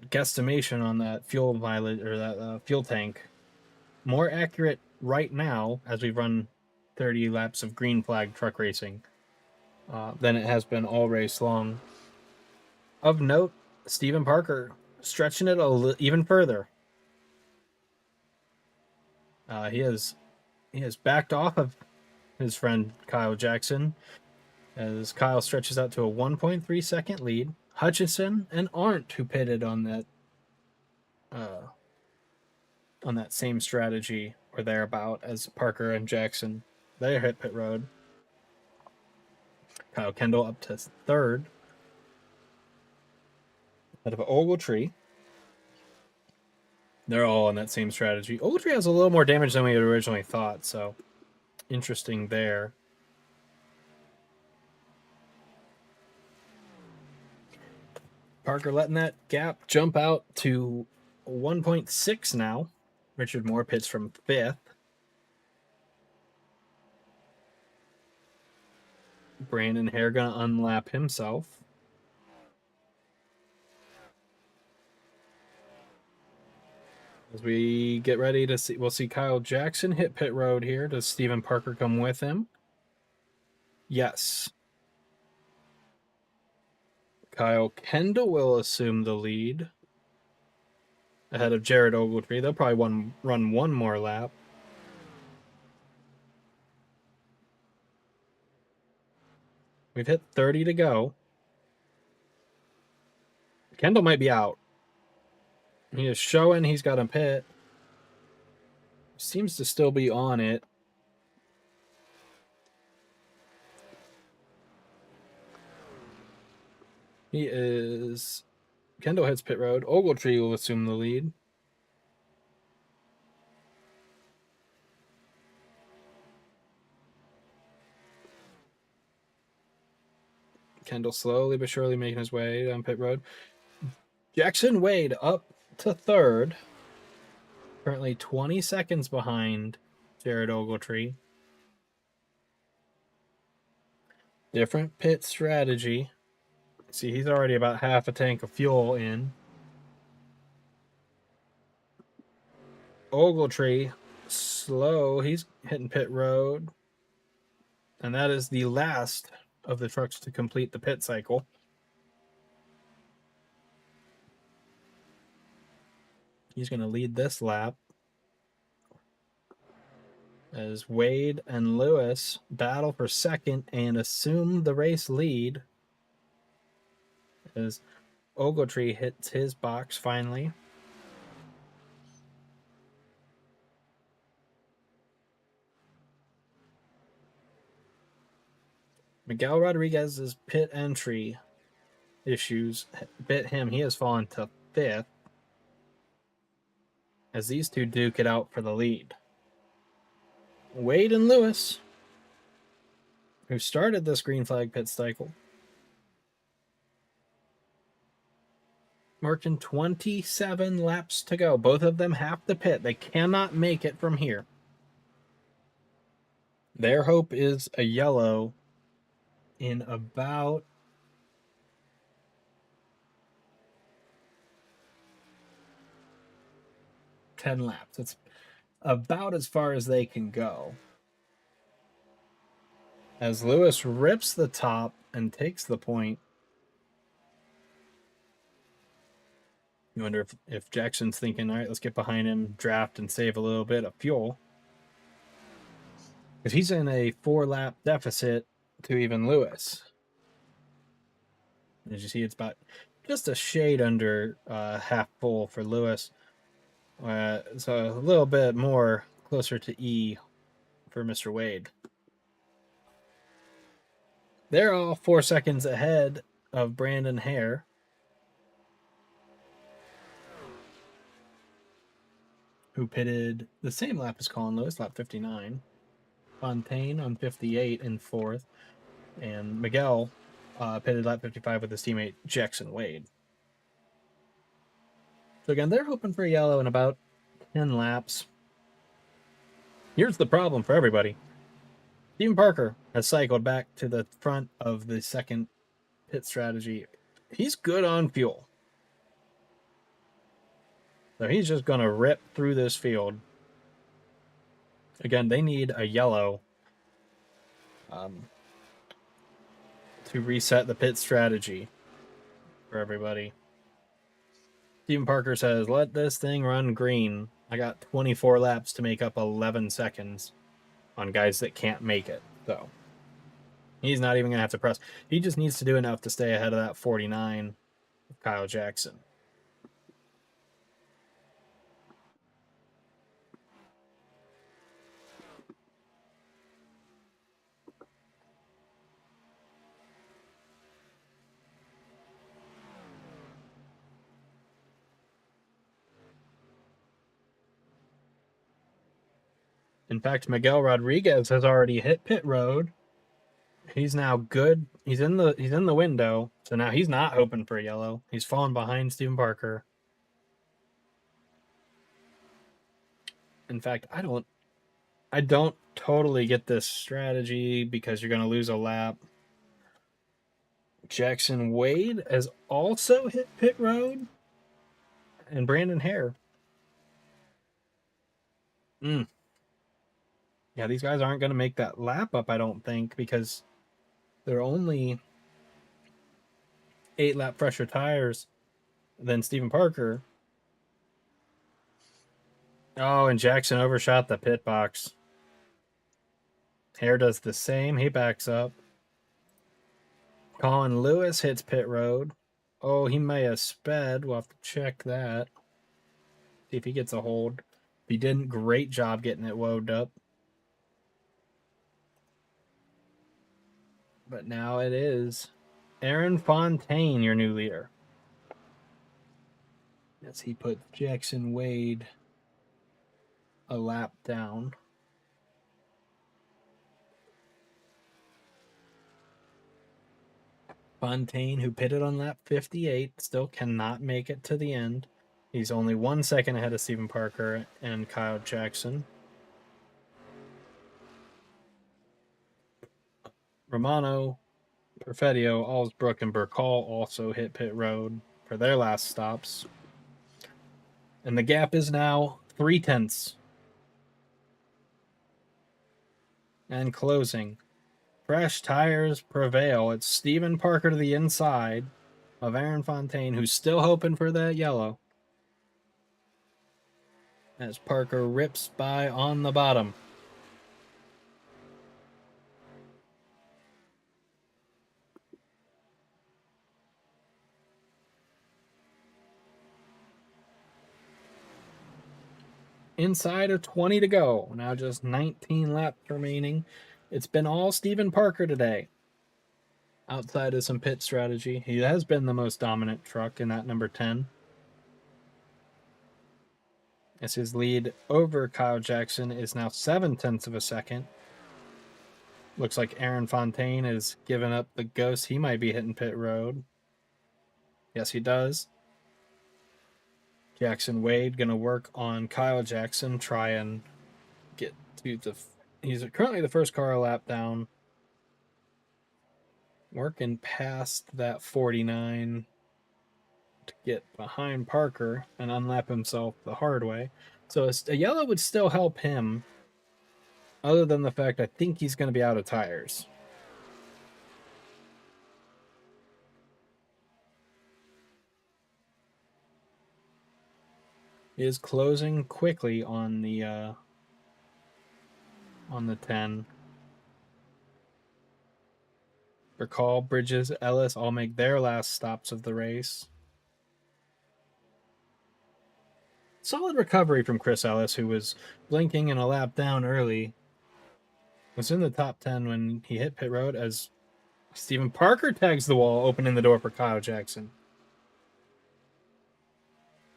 guesstimation on that fuel mileage or that fuel tank, more accurate right now as we've run 30 laps of green flag truck racing than it has been all race long. Of note, Stephen Parker stretching it even further. He has backed off of his friend Kyle Jackson as Kyle stretches out to a 1.3 second lead. Hutchison and Arndt, who pitted on that same strategy or thereabout as Parker and Jackson, they hit pit road. Kyle Kendall up to 3rd. Out of Ogletree. They're all on that same strategy. Ogletree has a little more damage than we had originally thought, so interesting there. Parker letting that gap jump out to 1.6 now. Richard Moore pits from 5th. Brandon Hare gonna unlap himself. As we get ready to see, we'll see Kyle Jackson hit pit road here. Does Stephen Parker come with him? Yes. Kyle Kendall will assume the lead ahead of Jared Ogletree. They'll probably run one more lap. We've hit 30 to go. Kendall might be out. He is showing he's got a pit. Seems to still be on it. He is... Kendall hits pit road. Ogletree will assume the lead. Kendall slowly but surely making his way down pit road. Jackson Wade up to 3rd. Currently 20 seconds behind Jared Ogletree. Different pit strategy. See, he's already about half a tank of fuel in. Ogletree, slow. He's hitting pit road. And that is the last of the trucks to complete the pit cycle. He's going to lead this lap as Wade and Lewis battle for 2nd and assume the race lead as Ogletree hits his box finally. Miguel Rodriguez's pit entry issues bit him. He has fallen to 5th as these two duke it out for the lead. Wade and Lewis, who started this green flag pit cycle, marking 27 laps to go. Both of them have to pit. They cannot make it from here. Their hope is a yellow in about 10 laps. It's about as far as they can go. As Lewis rips the top and takes the point. You wonder if Jackson's thinking, all right, let's get behind him, draft, and save a little bit of fuel. Because he's in a 4-lap deficit to even Lewis. As you see, it's about just a shade under half full for Lewis. So a little bit more closer to E for Mr. Wade. They're all 4 seconds ahead of Brandon Hare. Who pitted the same lap as Colin Lewis, lap 59. Fontaine on 58 in 4th. And Miguel pitted lap 55 with his teammate Jackson Wade. So again, they're hoping for a yellow in about 10 laps. Here's the problem for everybody. Stephen Parker has cycled back to the front of the 2nd pit strategy. He's good on fuel. So he's just going to rip through this field. Again, they need a yellow to reset the pit strategy for everybody. Stephen Parker says, let this thing run green. I got 24 laps to make up 11 seconds on guys that can't make it. So he's not even going to have to press. He just needs to do enough to stay ahead of that 49 of Kyle Jackson. In fact, Miguel Rodriguez has already hit pit road. He's now good. He's in the window. So now he's not hoping for a yellow. He's falling behind Steven Parker. In fact, I don't totally get this strategy because you're going to lose a lap. Jackson Wade has also hit pit road. And Brandon Hare. Yeah, these guys aren't going to make that lap up, I don't think, because they're only 8 lap fresher tires than Steven Parker. Oh, and Jackson overshot the pit box. Hare does the same. He backs up. Colin Lewis hits pit road. Oh, he may have sped. We'll have to check that. See if he gets a hold. If he didn't, great job getting it woed up. But now it is Aaron Fontaine, your new leader. As he put Jackson Wade a lap down. Fontaine, who pitted on lap 58, still cannot make it to the end. He's only 1 second ahead of Steven Parker and Kyle Jackson. Romano, Perfetio, Allsbrook, and Burkall also hit pit road for their last stops. And the gap is now 0.3. And closing. Fresh tires prevail. It's Steven Parker to the inside of Aaron Fontaine, who's still hoping for that yellow. As Parker rips by on the bottom. Inside of 20 to go. Now just 19 laps remaining. It's been all Steven Parker today. Outside of some pit strategy. He has been the most dominant truck in that number 10. As his lead over Kyle Jackson is now 0.7 of a second. Looks like Aaron Fontaine is giving up the ghost. He might be hitting pit road. Yes, he does. Jackson Wade going to work on Kyle Jackson, try and get to the... He's currently the first car a lap down. Working past that 49 to get behind Parker and unlap himself the hard way. So a yellow would still help him, other than the fact I think he's going to be out of tires. He is closing quickly on the 10. Recall, Bridges, Ellis all make their last stops of the race. Solid recovery from Chris Ellis, who was blinking and a lap down early. Was in the top 10 when he hit pit road as Steven Parker tags the wall, opening the door for Kyle Jackson.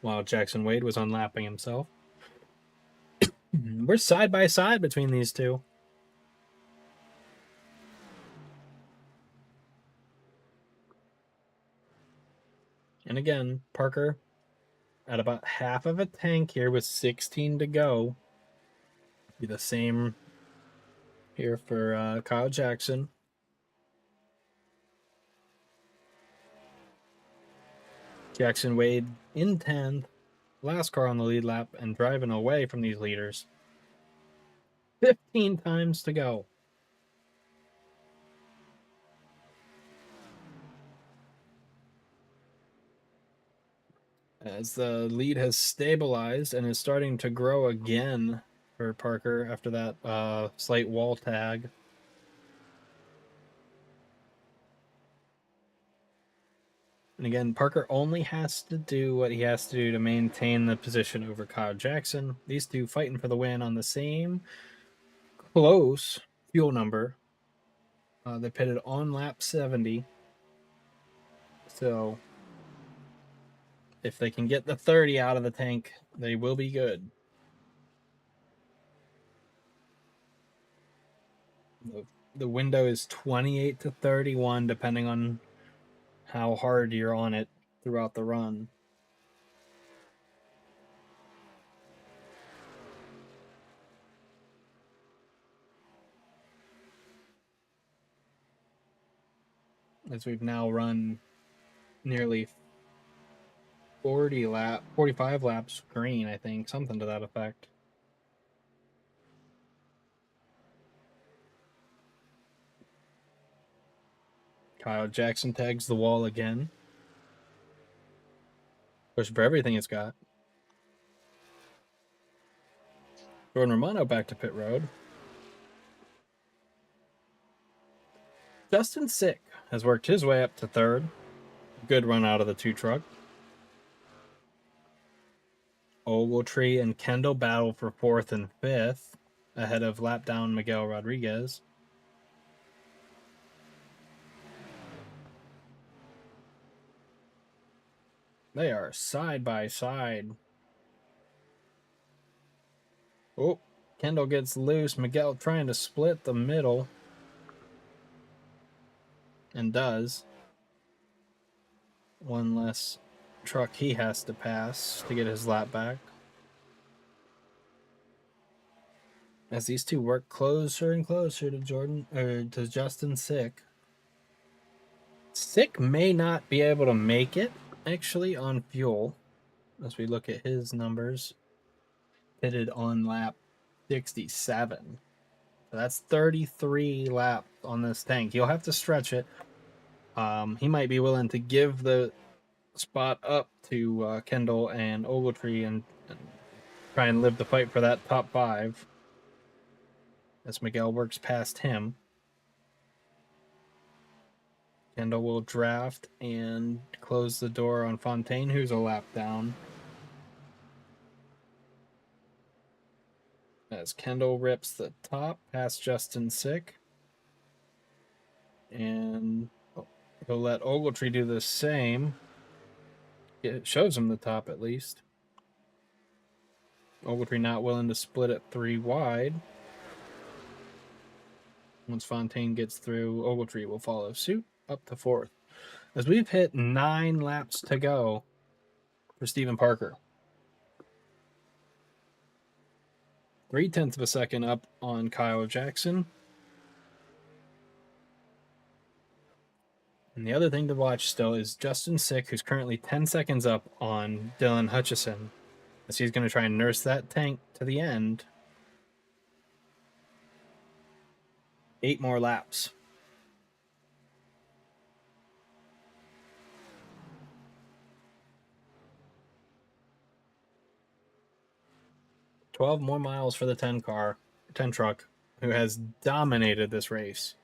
While Jackson Wade was unlapping himself. We're side by side between these two. And again, Parker at about half of a tank here with 16 to go. Be the same here for Kyle Jackson. Jackson Wade in 10th. Last car on the lead lap and driving away from these leaders. 15 times to go. As the lead has stabilized and is starting to grow again for Parker after that slight wall tag. And again, Parker only has to do what he has to do to maintain the position over Kyle Jackson. These two fighting for the win on the same close fuel number. They pitted on lap 70. So if they can get the 30 out of the tank, they will be good. The The window is 28 to 31, depending on how hard you're on it throughout the run. As we've now run nearly 45 laps green, I think, something to that effect. Kyle Jackson tags the wall again. Pushing for everything it's got. Jordan Romano back to pit road. Justin Sick has worked his way up to third. Good run out of the 2 truck. Ogletree and Kendall battle for 4th and 5th, ahead of lap down Miguel Rodriguez. They are side by side. Oh, Kendall gets loose. Miguel trying to split the middle. And does. One less truck he has to pass to get his lap back. As these two work closer and closer to Justin Sick. Sick may not be able to make it, actually, on fuel. As we look at his numbers. Pitted on lap 67. So that's 33 laps on this tank. He'll have to stretch it. He might be willing to give the spot up to Kendall and Ogletree and try and live the fight for that top 5 as Miguel works past him. Kendall will draft and close the door on Fontaine, who's a lap down. As Kendall rips the top past Justin Sick. And he'll let Ogletree do the same. It shows him the top at least. Ogletree not willing to split it 3 wide. Once Fontaine gets through, Ogletree will follow suit up to 4th. As we've hit 9 laps to go for Stephen Parker. 0.3 of a second up on Kyle Jackson. And the other thing to watch still is Justin Sick, who's currently 10 seconds up on Dylan Hutchison, as he's going to try and nurse that tank to the end. 8 more laps. $12 more miles for the 10 truck, who has dominated this race.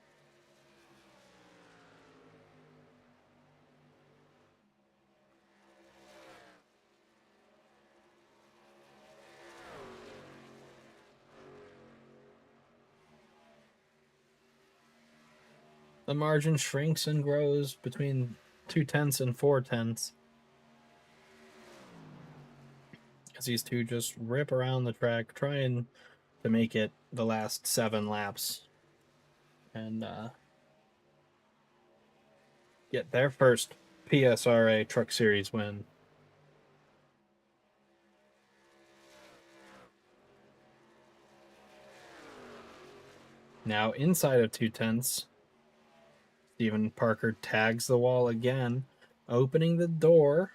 The margin shrinks and grows between 0.2 and 0.4, as these two just rip around the track, trying to make it the last 7 laps and get their first PSRA Truck Series win. Now inside of 0.2, Stephen Parker tags the wall again, opening the door.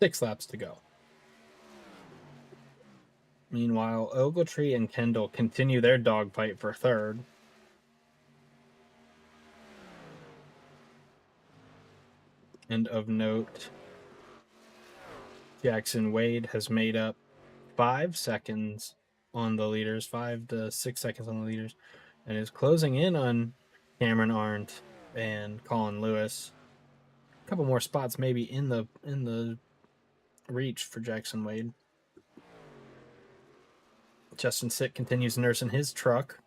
6 laps to go. Meanwhile, Ogletree and Kendall continue their dogfight for 3rd. And of note, Jackson Wade has made up 5 seconds on the leaders, 5 to 6 seconds on the leaders, and is closing in on Cameron Arndt and Colin Lewis. A couple more spots maybe in the reach for Jackson Wade. Justin Sick continues nursing his truck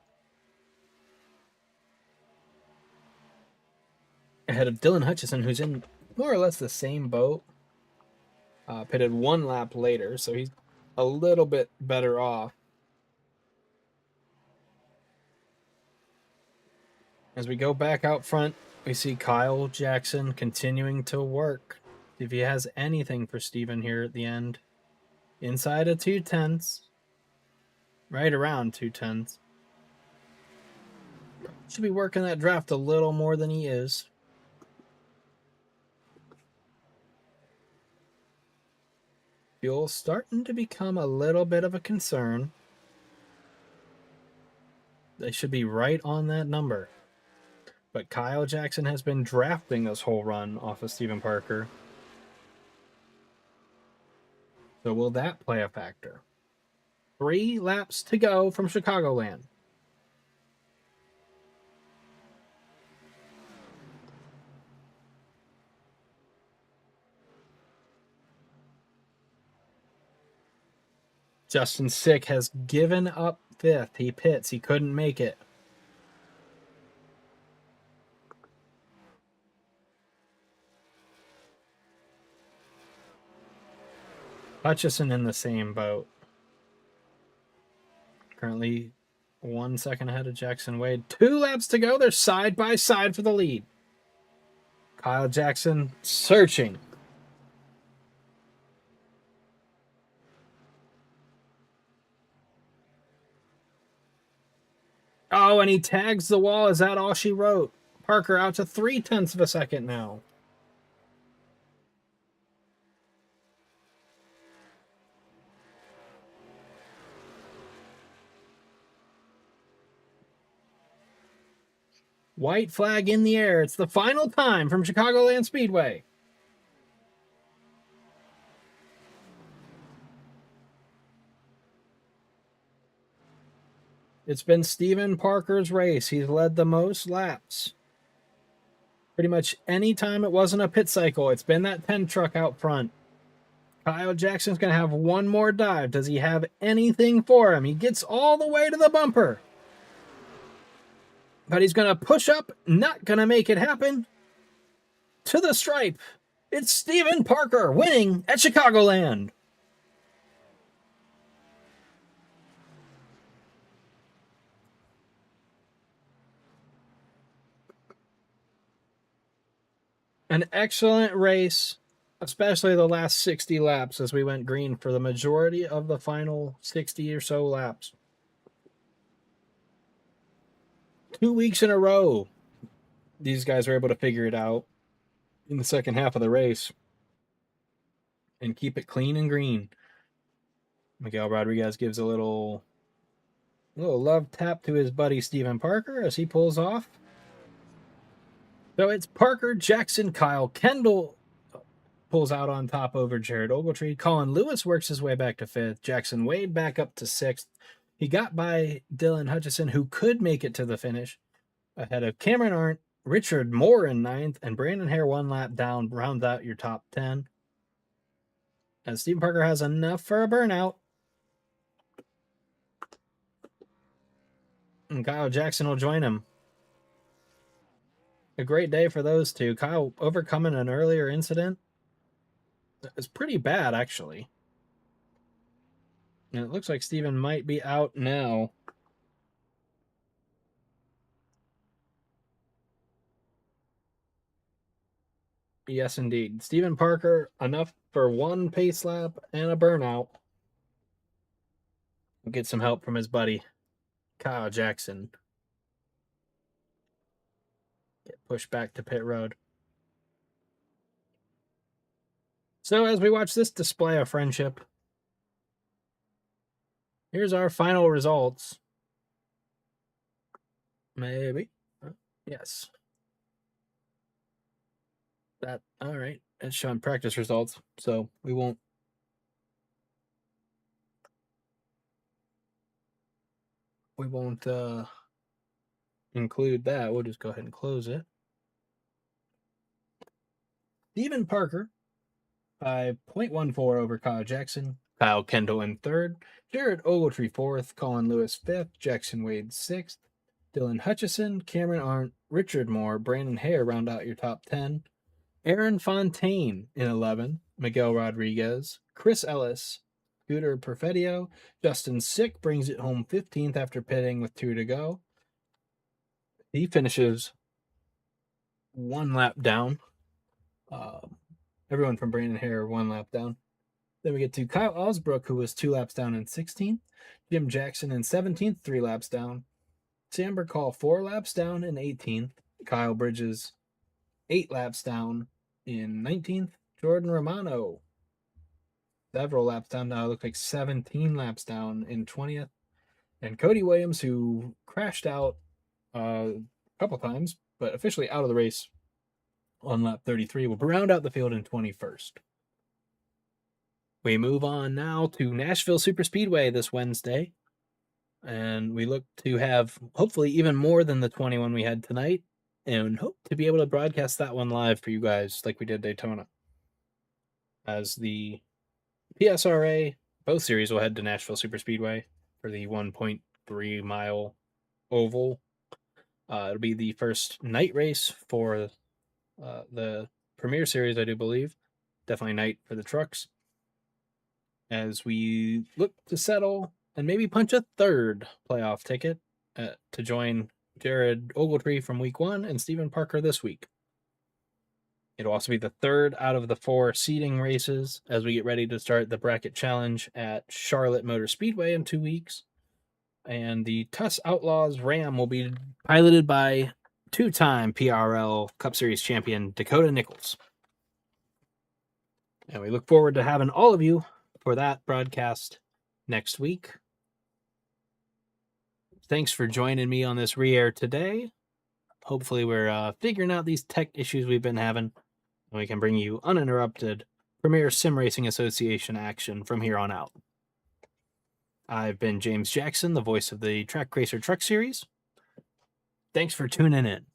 ahead of Dylan Hutchison, who's in more or less the same boat. Pitted 1 lap later, so he's a little bit better off. As we go back out front, we see Kyle Jackson continuing to work. See if he has anything for Steven here at the end. Inside of 2/10, right around 2/10. Should be working that draft a little more than he is. Fuel starting to become a little bit of a concern. They should be right on that number. But Kyle Jackson has been drafting this whole run off of Steven Parker. So will that play a factor? 3 laps to go from Chicagoland. Justin Sick has given up 5th. He pits. He couldn't make it. Hutchison in the same boat. Currently 1 second ahead of Jackson Wade. 2 laps to go. They're side by side for the lead. Kyle Jackson searching. Oh, and he tags the wall. Is that all she wrote? Parker out to 0.3 of a second now. White flag in the air. It's the final time from Chicagoland Speedway. It's been Steven Parker's race. He's led the most laps. Pretty much any time it wasn't a pit cycle, it's been that 10 truck out front. Kyle Jackson's going to have one more dive. Does he have anything for him? He gets all the way to the bumper. But he's going to push up, not going to make it happen. To the stripe. It's Steven Parker winning at Chicagoland. An excellent race, especially the last 60 laps as we went green for the majority of the final 60 or so laps. 2 weeks in a row, these guys were able to figure it out in the second half of the race and keep it clean and green. Miguel Rodriguez gives a little love tap to his buddy Steven Parker as he pulls off. So it's Parker, Jackson, Kyle. Kendall pulls out on top over Jared Ogletree. Colin Lewis works his way back to 5th. Jackson Wade back up to 6th. He got by Dylan Hutchison, who could make it to the finish, ahead of Cameron Arndt, Richard Moore in 9th, and Brandon Hare 1 lap down, rounds out your top 10. As Steven Parker has enough for a burnout. And Kyle Jackson will join him. A great day for those two. Kyle overcoming an earlier incident. It's pretty bad, actually. And it looks like Steven might be out now. Yes, indeed. Steven Parker, enough for 1 pace lap and a burnout. We'll get some help from his buddy, Kyle Jackson. Get pushed back to pit road. So as we watch this display of friendship, here's our final results. Maybe. Yes. All right. It's showing practice results, so we won't include that. We'll just go ahead and close it. Steven Parker, 5.14 over Kyle Jackson. Kyle Kendall in 3rd. Jared Ogletree 4th. Colin Lewis 5th. Jackson Wade 6th. Dylan Hutchison, Cameron Arndt, Richard Moore, Brandon Hare round out your top 10. Aaron Fontaine in 11th. Miguel Rodriguez. Chris Ellis. Scooter Perfetio. Justin Sick brings it home 15th after pitting with 2 to go. He finishes 1 lap down. Everyone from Brandon Hare 1 lap down. Then we get to Kyle Osbrook, who was 2 laps down in 16th. Jim Jackson in 17th, 3 laps down. Sam Burkall 4 laps down in 18th. Kyle Bridges 8 laps down in 19th. Jordan Romano several laps down now. It looks like 17 laps down in 20th. And Cody Williams, who crashed out a couple times, but officially out of the race on lap 33, will round out the field in 21st. We move on now to Nashville Superspeedway this Wednesday. And we look to have hopefully even more than the 21 we had tonight, and hope to be able to broadcast that one live for you guys like we did Daytona. As the PSRA, both series will head to Nashville Superspeedway for the 1.3 mile oval. It'll be the first night race for the Premier Series, I do believe. Definitely night for the trucks. As we look to settle and maybe punch a third playoff ticket to join Jared Ogletree from week 1 and Stephen Parker this week. It'll also be the third out of the 4 seeding races as we get ready to start the bracket challenge at Charlotte Motor Speedway in 2 weeks. And the Tuss Outlaws Ram will be piloted by 2-time PRL Cup Series champion Dakota Nichols. And we look forward to having all of you for that broadcast next week. Thanks for joining me on this re-air today. Hopefully we're figuring out these tech issues we've been having, and we can bring you uninterrupted Premier Sim Racing Association action from here on out. I've been James Jackson, the voice of the TrakRacer Truck Series. Thanks for tuning in.